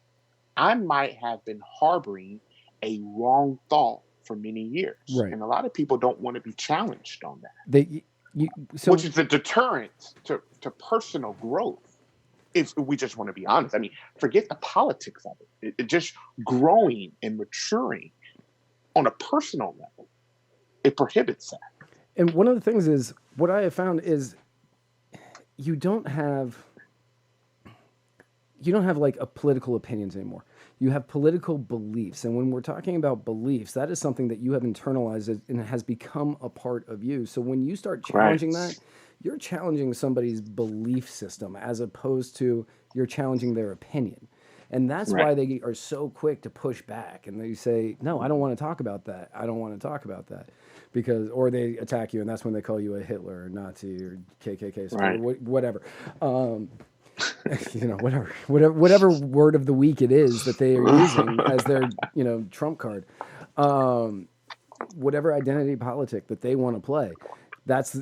I might have been harboring a wrong thought for many years. Right. And a lot of people don't want to be challenged on that. Which is a deterrent to personal growth. If we just want to be honest. I mean, forget the politics of it. It just growing and maturing on a personal level. It prohibits that. And one of the things is, what I have found is you don't have like a political opinions anymore. You have political beliefs. And when we're talking about beliefs, that is something that you have internalized and has become a part of you. So when you start challenging that, you're challenging somebody's belief system as opposed to you're challenging their opinion. And that's why they are so quick to push back. And they say, no, I don't want to talk about that. I don't want to talk about that. Or they attack you, and that's when they call you a Hitler or Nazi or KKK, or whatever. Whatever word of the week it is that they are using as their, trump card. Whatever identity politic that they want to play. That's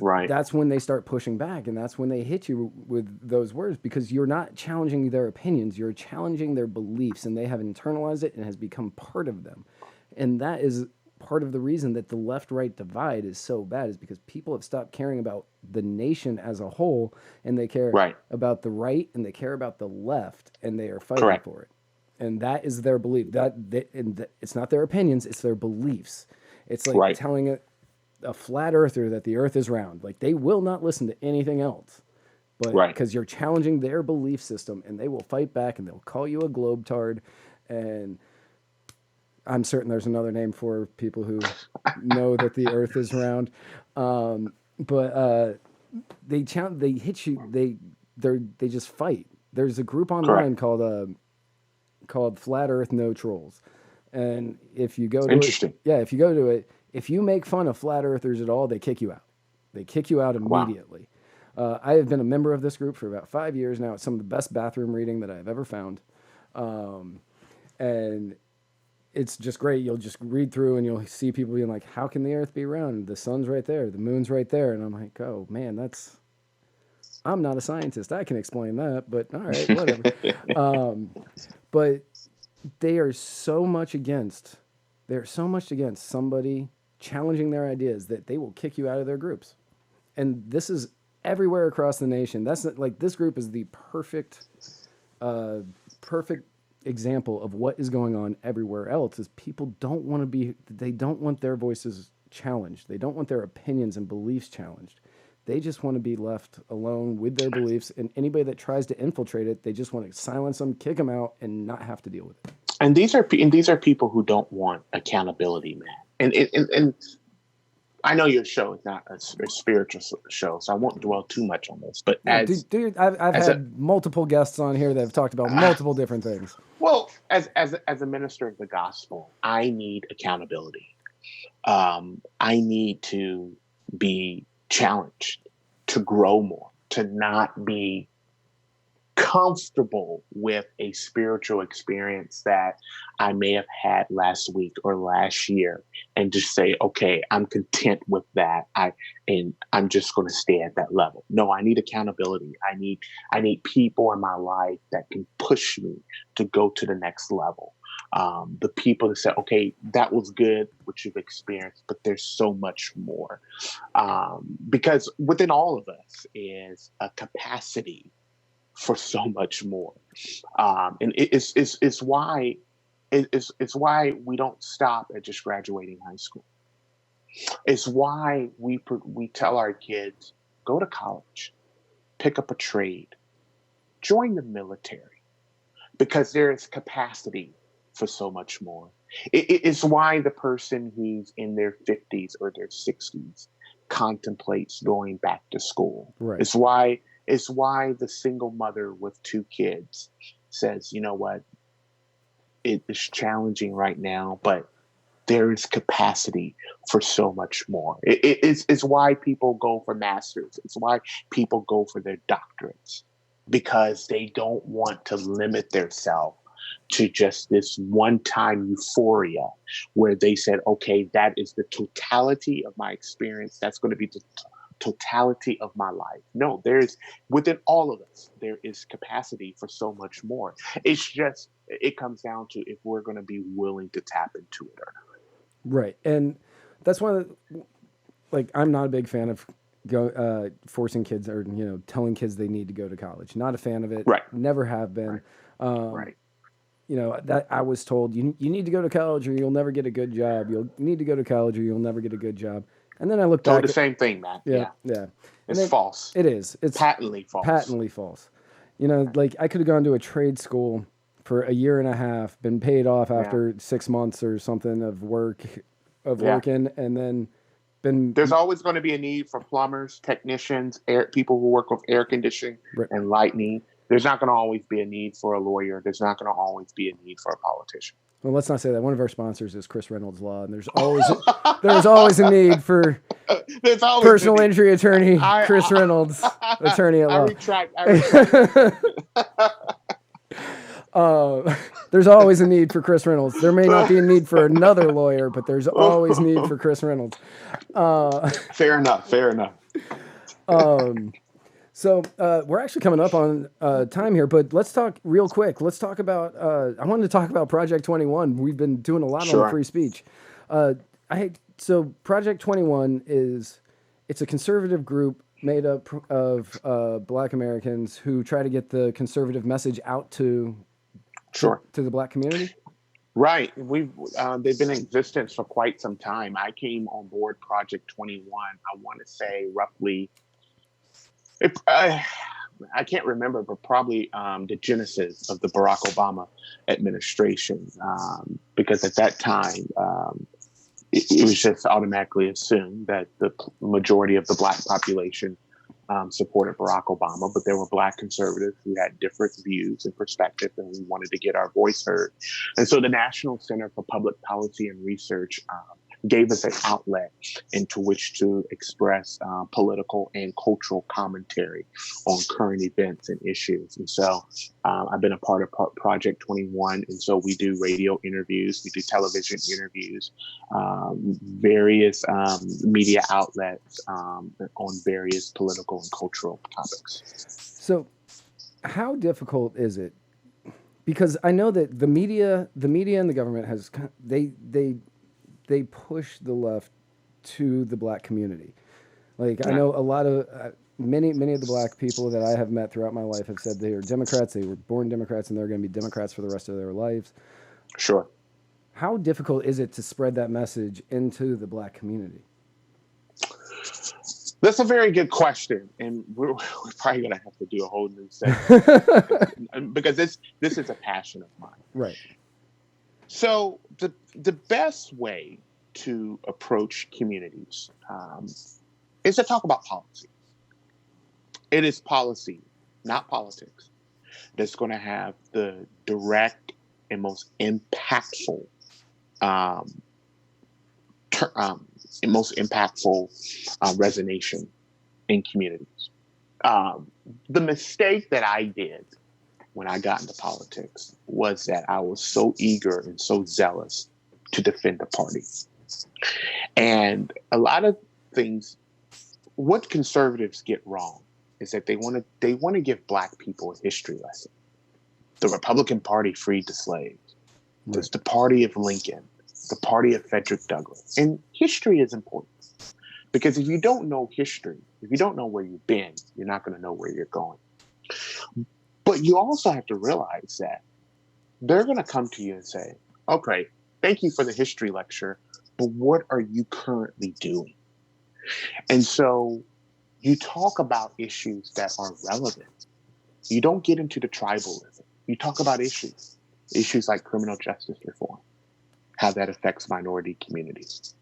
when they start pushing back, and that's when they hit you with those words, because you're not challenging their opinions, you're challenging their beliefs, and they have internalized it and has become part of them. And that is part of the reason that the left-right divide is so bad is because people have stopped caring about the nation as a whole, and they care Right. about the right and they care about the left, and they are fighting Correct. for it. And that is their belief. It's not their opinions; it's their beliefs. It's like Right. telling a flat earther that the Earth is round. Like they will not listen to anything else, but Right. because you're challenging their belief system, and they will fight back, and they'll call you a globetard. And I'm certain there's another name for people who know that the Earth is round. But they hit you. They just fight. There's a group online called Flat Earth No Trolls, and if you go to Interesting. if you go to it, if you make fun of flat earthers at all, they kick you out. They kick you out immediately. Wow. I have been a member of this group for about 5 years now. It's some of the best bathroom reading that I've ever found, and it's just great. You'll just read through and you'll see people being like, "How can the Earth be round? The sun's right there, the moon's right there," and I'm like, "Oh man, I'm not a scientist. I can explain that, but all right, whatever." But they are so much against somebody challenging their ideas that they will kick you out of their groups. And this is everywhere across the nation. That's not, like, this group is the perfect example of what is going on everywhere else. Is people they don't want their voices challenged. They don't want their opinions and beliefs challenged. They just want to be left alone with their beliefs, and anybody that tries to infiltrate it, they just want to silence them, kick them out, and not have to deal with it. And these are people who don't want accountability, man. And I know your show is not a spiritual show, so I won't dwell too much on this. But I've had multiple guests on here that have talked about multiple different things. Well, as a minister of the gospel, I need accountability. I need to be challenged, to grow more, to not be comfortable with a spiritual experience that I may have had last week or last year, and just say, okay, I'm content with that. I'm just going to stay at that level. No, I need accountability. I need people in my life that can push me to go to the next level. The people that say, okay, that was good, what you've experienced, but there's so much more. Because within all of us is a capacity for so much more. And it's why we don't stop at just graduating high school. It's why we tell our kids, go to college, pick up a trade, join the military, because there is capacity for so much more. It's why the person who's in their 50s or their 60s contemplates going back to school. Right. It's why the single mother with 2 kids says, you know what, it is challenging right now, but there is capacity for so much more. It's why people go for masters. It's why people go for their doctorates, because they don't want to limit themselves to just this one-time euphoria where they said, okay, that is the totality of my experience. That's going to be the totality of my life. No, within all of us, there is capacity for so much more. It's just, it comes down to if we're going to be willing to tap into it or not. Right. And that's why, like, I'm not a big fan of forcing kids or, telling kids they need to go to college. Not a fan of it. Right. Never have been. Right. That I was told you need to go to college or you'll never get a good job. You'll need to go to college or you'll never get a good job. And then I looked back. The same thing, man. Yeah. It's false. It is. It's patently false. Like, I could have gone to a trade school for a year and a half, been paid off after 6 months or something of working, and then been. There's always going to be a need for plumbers, technicians, people who work with air conditioning and lighting. There's not going to always be a need for a lawyer. There's not going to always be a need for a politician. Well, let's not say that. One of our sponsors is Chris Reynolds Law, and there's always a need for personal injury attorney, Chris Reynolds, attorney at law. I retract. There's always a need for Chris Reynolds. There may not be a need for another lawyer, but there's always need for Chris Reynolds. Fair enough. So we're actually coming up on time here, but let's talk real quick. Let's talk about, I wanted to talk about Project 21. We've been doing a lot on free speech. So Project 21 it's a conservative group made up of Black Americans who try to get the conservative message out Sure. to the Black community. Right. They've been in existence for quite some time. I came on board Project 21. I want to say roughly. I can't remember, but probably the genesis of the Barack Obama administration, because at that time it was just automatically assumed that the majority of the Black population supported Barack Obama, but there were Black conservatives who had different views and perspectives, and we wanted to get our voice heard. And so the National Center for Public Policy and Research gave us an outlet into which to express political and cultural commentary on current events and issues. And so I've been a part of Project 21. And so we do radio interviews, we do television interviews, various media outlets on various political and cultural topics. So how difficult is it? Because I know that the media and the government they push the left to the Black community. Like I know a lot of many of the Black people that I have met throughout my life have said they are Democrats. They were born Democrats, and they're going to be Democrats for the rest of their lives. Sure. How difficult is it to spread that message into the Black community? That's a very good question, and we're probably going to have to do a whole new segment because this is a passion of mine. Right. So the best way to approach communities is to talk about policy. It is policy, not politics, that's going to have the direct and most impactful, resonation in communities. The mistake that I did when I got into politics was that I was so eager and so zealous to defend the party. And a lot of things, what conservatives get wrong is that they want to give Black people a history lesson. The Republican Party freed the slaves. There's the party of Lincoln, the party of Frederick Douglass. And history is important because if you don't know history, if you don't know where you've been, you're not going to know where you're going. But you also have to realize that they're going to come to you and say, okay, thank you for the history lecture, but what are you currently doing? And so you talk about issues that are relevant. You don't get into the tribalism. You talk about issues like criminal justice reform, how that affects minority communities,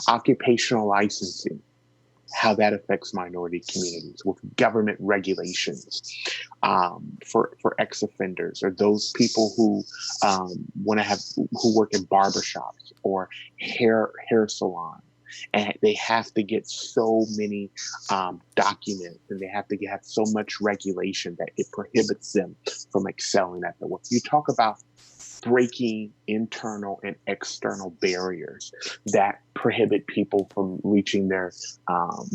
occupational licensing, how that affects minority communities with government regulations for ex-offenders or those people who who work in barbershops or hair salons. And they have to get so many documents, and they have to have so much regulation that it prohibits them from excelling at the work. You talk about breaking internal and external barriers that prohibit people from reaching their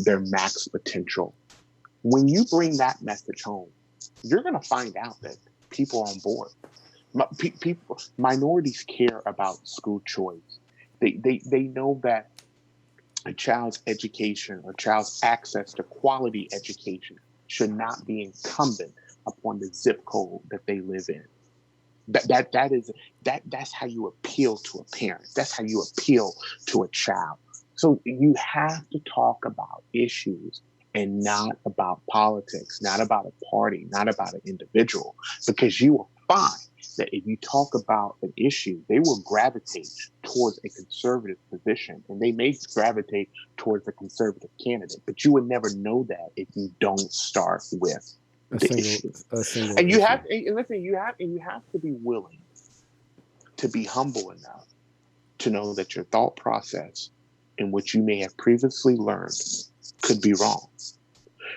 max potential. When you bring that message home, you're going to find out that people are on board. Minorities care about school choice. They know that a child's education or child's access to quality education should not be incumbent upon the zip code that they live in. That's how you appeal to a parent. That's how you appeal to a child. So you have to talk about issues and not about politics, not about a party, not about an individual, because you will find that if you talk about an issue, they will gravitate towards a conservative position, and they may gravitate towards a conservative candidate, but you would never know that if you don't start with a single and you have to be willing to be humble enough to know that your thought process in which you may have previously learned could be wrong.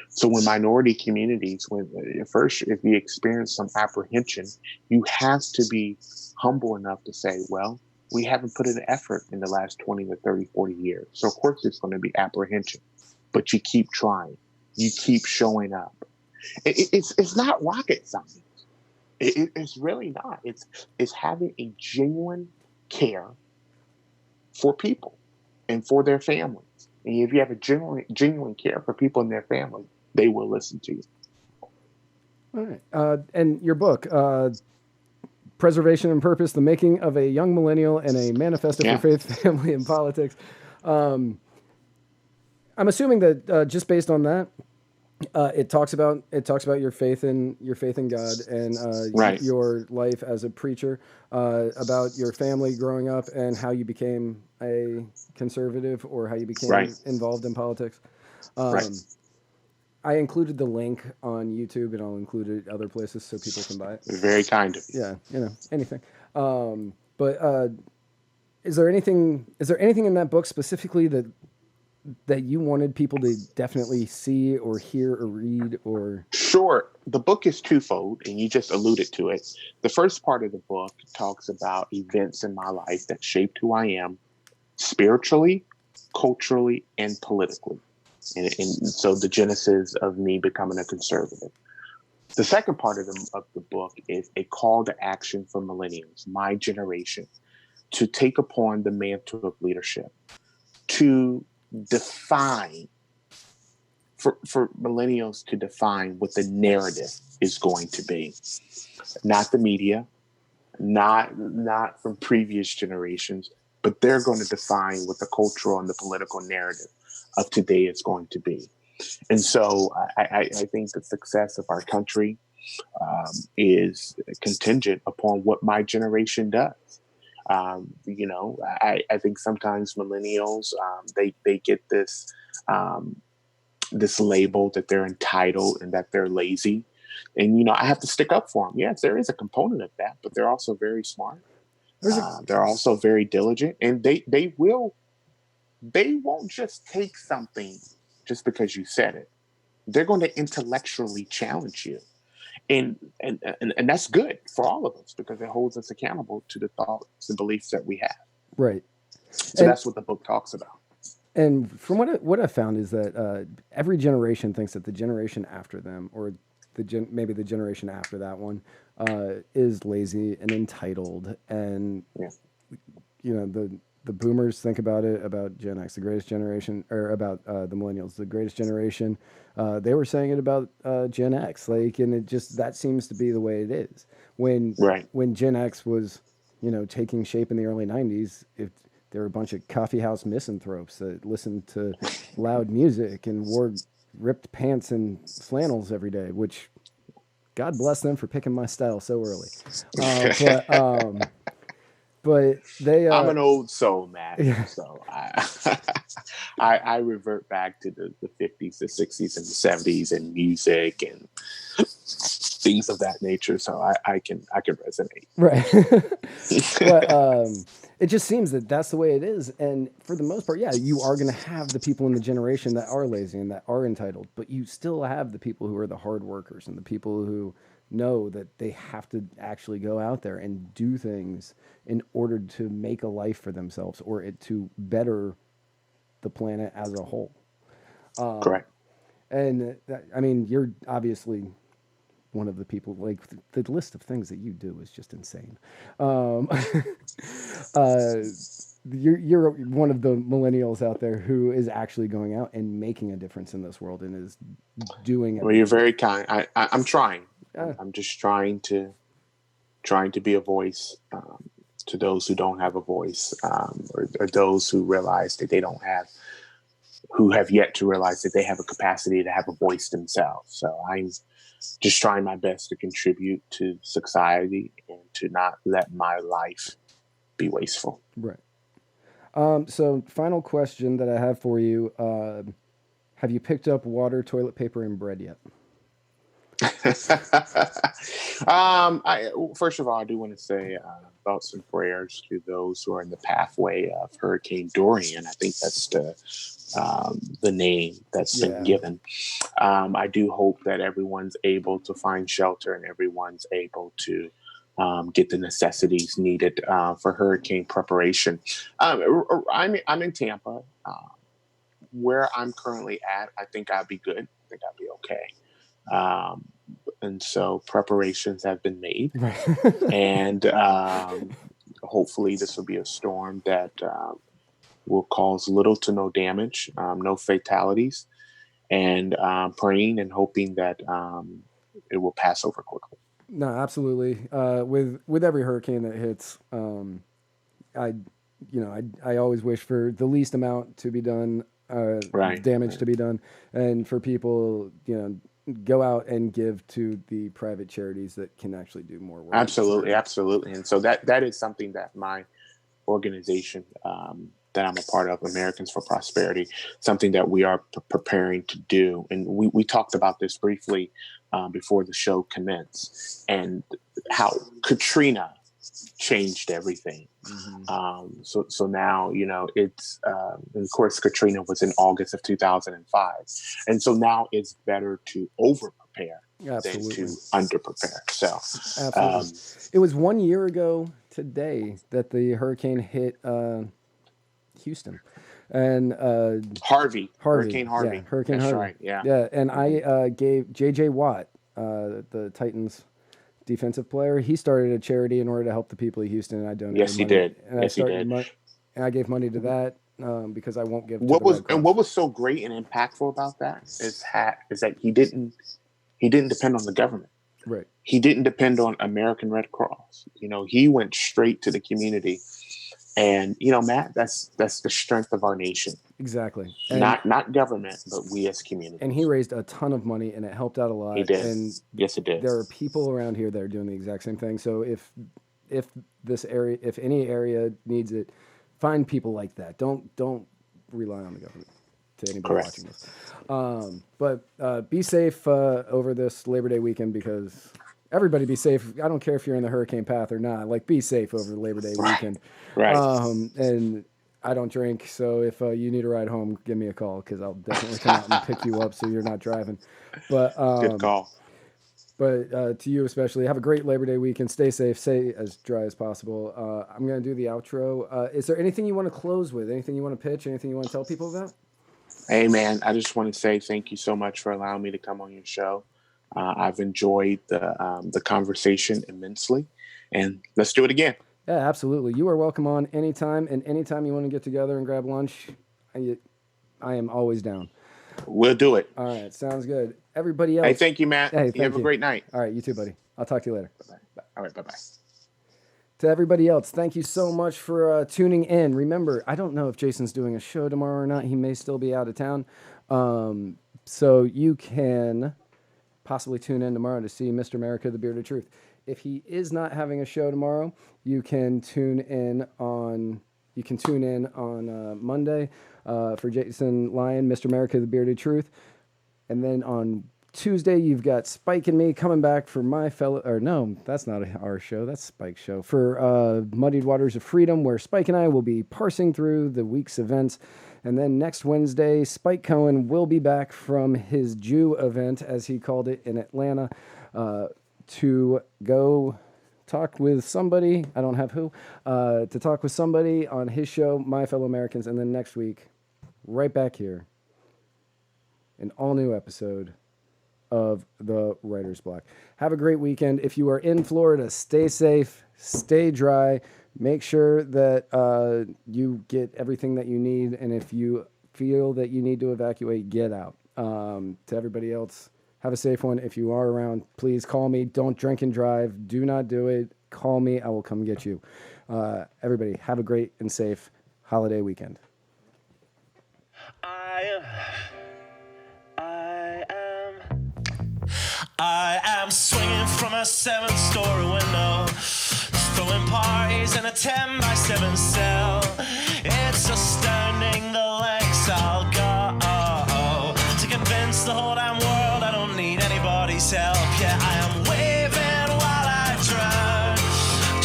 So when minority communities, if you experience some apprehension, you have to be humble enough to say, well, we haven't put an effort in the last 20 or 30, 40 years. So of course there's going to be apprehension, but you keep trying, you keep showing up. It's not rocket science. It's really not. It's having a genuine care for people and for their families. And if you have a genuine care for people in their family, they will listen to you. All right. And your book, Preservation and Purpose, The Making of a Young Millennial and a Manifesto for Faith, Family, and Politics. I'm assuming that just based on that, it talks about your faith in God and your life as a preacher, about your family growing up and how you became a conservative or how you became involved in politics. I included the link on YouTube, and I'll include it other places so people can buy it. Very kind of you. Yeah, anything. But is there anything in that book specifically that you wanted people to definitely see or hear or read or? Sure. The book is twofold, and you just alluded to it. The first part of the book talks about events in my life that shaped who I am spiritually, culturally, and politically. And so the genesis of me becoming a conservative. The second part of the book is a call to action for millennials, my generation, to take upon the mantle of leadership, to define, for millennials to define what the narrative is going to be. Not the media, not from previous generations, but they're going to define what the cultural and the political narrative of today is going to be. And so I think the success of our country is contingent upon what my generation does. I think sometimes millennials, they get this label that they're entitled and that they're lazy. And, I have to stick up for them. Yes, there is a component of that, but they're also very smart. They're also very diligent, and they won't just take something just because you said it. They're going to intellectually challenge you. And that's good for all of us because it holds us accountable to the thoughts and beliefs that we have. Right. So that's what the book talks about. And from what I found is that every generation thinks that the generation after them, or maybe the generation after that one, is lazy and entitled. And the boomers think about Gen X, the greatest generation, or about the millennials, the greatest generation. They were saying it about Gen X, and it just, that seems to be the way it is. When Gen X was, taking shape in the early 90s, there were a bunch of coffee house misanthropes that listened to loud music and wore ripped pants and flannels every day, which God bless them for picking my style so early. But they, I'm an old soul, man. So I revert back to the 50s, the 60s, and the 70s, and music and things of that nature. So I can resonate. Right. But it just seems that that's the way it is. And for the most part, you are going to have the people in the generation that are lazy and that are entitled, but you still have the people who are the hard workers and the people who know that they have to actually go out there and do things in order to make a life for themselves or to better the planet as a whole. Correct. And you're obviously one of the people, the list of things that you do is just insane. You're one of the millennials out there who is actually going out and making a difference in this world and is doing it. Well, you're very kind. I'm trying. I'm just trying to be a voice to those who don't have a voice, or those who realize that they don't have, who have yet to realize that they have a capacity to have a voice themselves. So I'm just trying my best to contribute to society and to not let my life be wasteful. Right. So final question that I have for you, have you picked up water, toilet paper, and bread yet? First of all, I do want to say thoughts and prayers to those who are in the pathway of Hurricane Dorian. I think that's the name that's been given. I do hope that everyone's able to find shelter and everyone's able to get the necessities needed for hurricane preparation. I'm in Tampa. Where I'm currently at, I think I'll be good. I think I'll be okay. And so preparations have been made. And hopefully this will be a storm that will cause little to no damage, no fatalities, and praying and hoping that it will pass over quickly. No, absolutely. With every hurricane that hits, I always wish for the least amount to be done, damage to be done, and for people, go out and give to the private charities that can actually do more work. Absolutely. And so that is something that my organization that I'm a part of, Americans for Prosperity, something that we are preparing to do. And we talked about this briefly before the show commenced, and how Katrina changed everything. Mm-hmm. So now, it's, and of course, Katrina was in August of 2005. And so now it's better to over-prepare than to under-prepare. So absolutely. It was 1 year ago today that the hurricane hit Houston. And Hurricane Harvey. Yeah, Hurricane Harvey. Right. Yeah. Yeah. And I gave JJ Watt, the Titans defensive player, he started a charity in order to help the people of Houston, and I donated Yes, money. he did. And yes, he did. And I gave money to that because I won't give. What was so great and impactful about that is that he didn't depend on the government. Right. He didn't depend on American Red Cross. He went straight to the community. And Matt, that's the strength of our nation. Exactly. And not government, but we as community. And he raised a ton of money, and it helped out a lot. He did. And yes, it did. There are people around here that are doing the exact same thing. So if any area needs it, find people like that. Don't rely on the government. To anybody Correct. Watching this. But be safe over this Labor Day weekend, because everybody be safe. I don't care if you're in the hurricane path or not. Like, be safe over the Labor Day weekend. Right. And I don't drink, so if you need a ride home, give me a call, because I'll definitely come out and pick you up so you're not driving. But good call. But to you especially, have a great Labor Day weekend. Stay safe. Stay as dry as possible. I'm going to do the outro. Is there anything you want to close with? Anything you want to pitch? Anything you want to tell people about? Hey, man, I just want to say thank you so much for allowing me to come on your show. I've enjoyed the conversation immensely, and let's do it again. Yeah, absolutely. You are welcome on anytime, and anytime you want to get together and grab lunch, I am always down. We'll do it. All right, sounds good. Everybody else. Hey, thank you, Matt. Hey, you have a great night. All right, you too, buddy. I'll talk to you later. Bye-bye. All right, bye-bye. To everybody else, thank you so much for tuning in. Remember, I don't know if Jason's doing a show tomorrow or not. He may still be out of town. So you can possibly tune in tomorrow to see Mr. America, the Bearded Truth. If he is not having a show tomorrow, you can tune in on Monday for Jason Lyon, Mr. America, the Bearded Truth. And then on Tuesday, you've got Spike and me coming back for no, that's not our show. That's Spike's show. For Muddied Waters of Freedom, where Spike and I will be parsing through the week's events. And then next Wednesday, Spike Cohen will be back from his Jew event, as he called it, in Atlanta, to go talk with somebody, I don't have who, to talk with somebody on his show, My Fellow Americans. And then next week, right back here, an all-new episode of the Writer's Block. Have a great weekend. If you are in Florida, stay safe, stay dry, make sure that you get everything that you need, and if you feel that you need to evacuate, get out. To everybody else, have a safe one. If you are around, please call me. Don't drink and drive. Do not do it. Call me. I will come get you. Everybody, have a great and safe holiday weekend. I am swinging from a 7-story window, throwing parties in a 10-by-7 cell. It's astounding the lengths I'll go to convince the whole damn world I don't need anybody's help. Yeah, I am waving while I drown.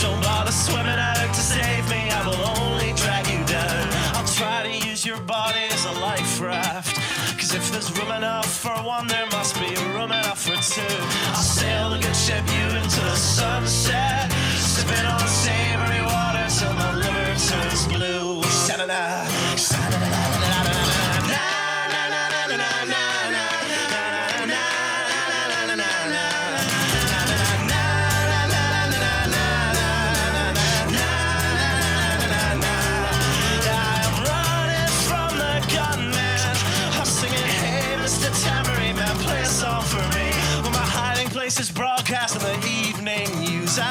Don't bother swimming out to save me, I will only drag you down. I'll try to use your body as a life raft, 'cause if there's room enough for one, there must be room enough for two. I'll sail the good ship you into the sunset, sipping on savory water till my liver turns blue. Sha-na-na, sha-na-na-na-na-na-na-na. I'm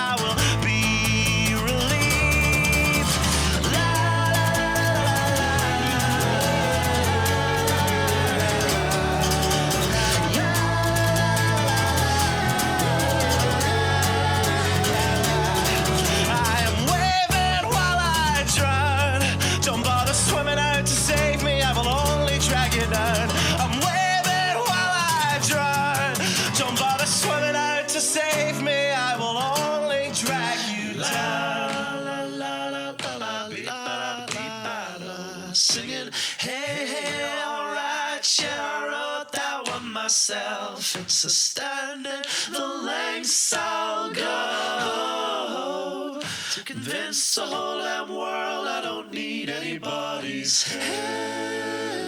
I will be relieved. La, la, I am waving while I drown. Don't bother swimming out to save me, I will only drag you down. I'm waving while I drown. Don't bother swimming out to save me, I will only drag you down. La, la, la, la, la, la, la, singing, hey, hey, alright, yeah, I wrote that one myself. It's astounding the lengths I'll go to convince the whole damn world I don't need anybody's help.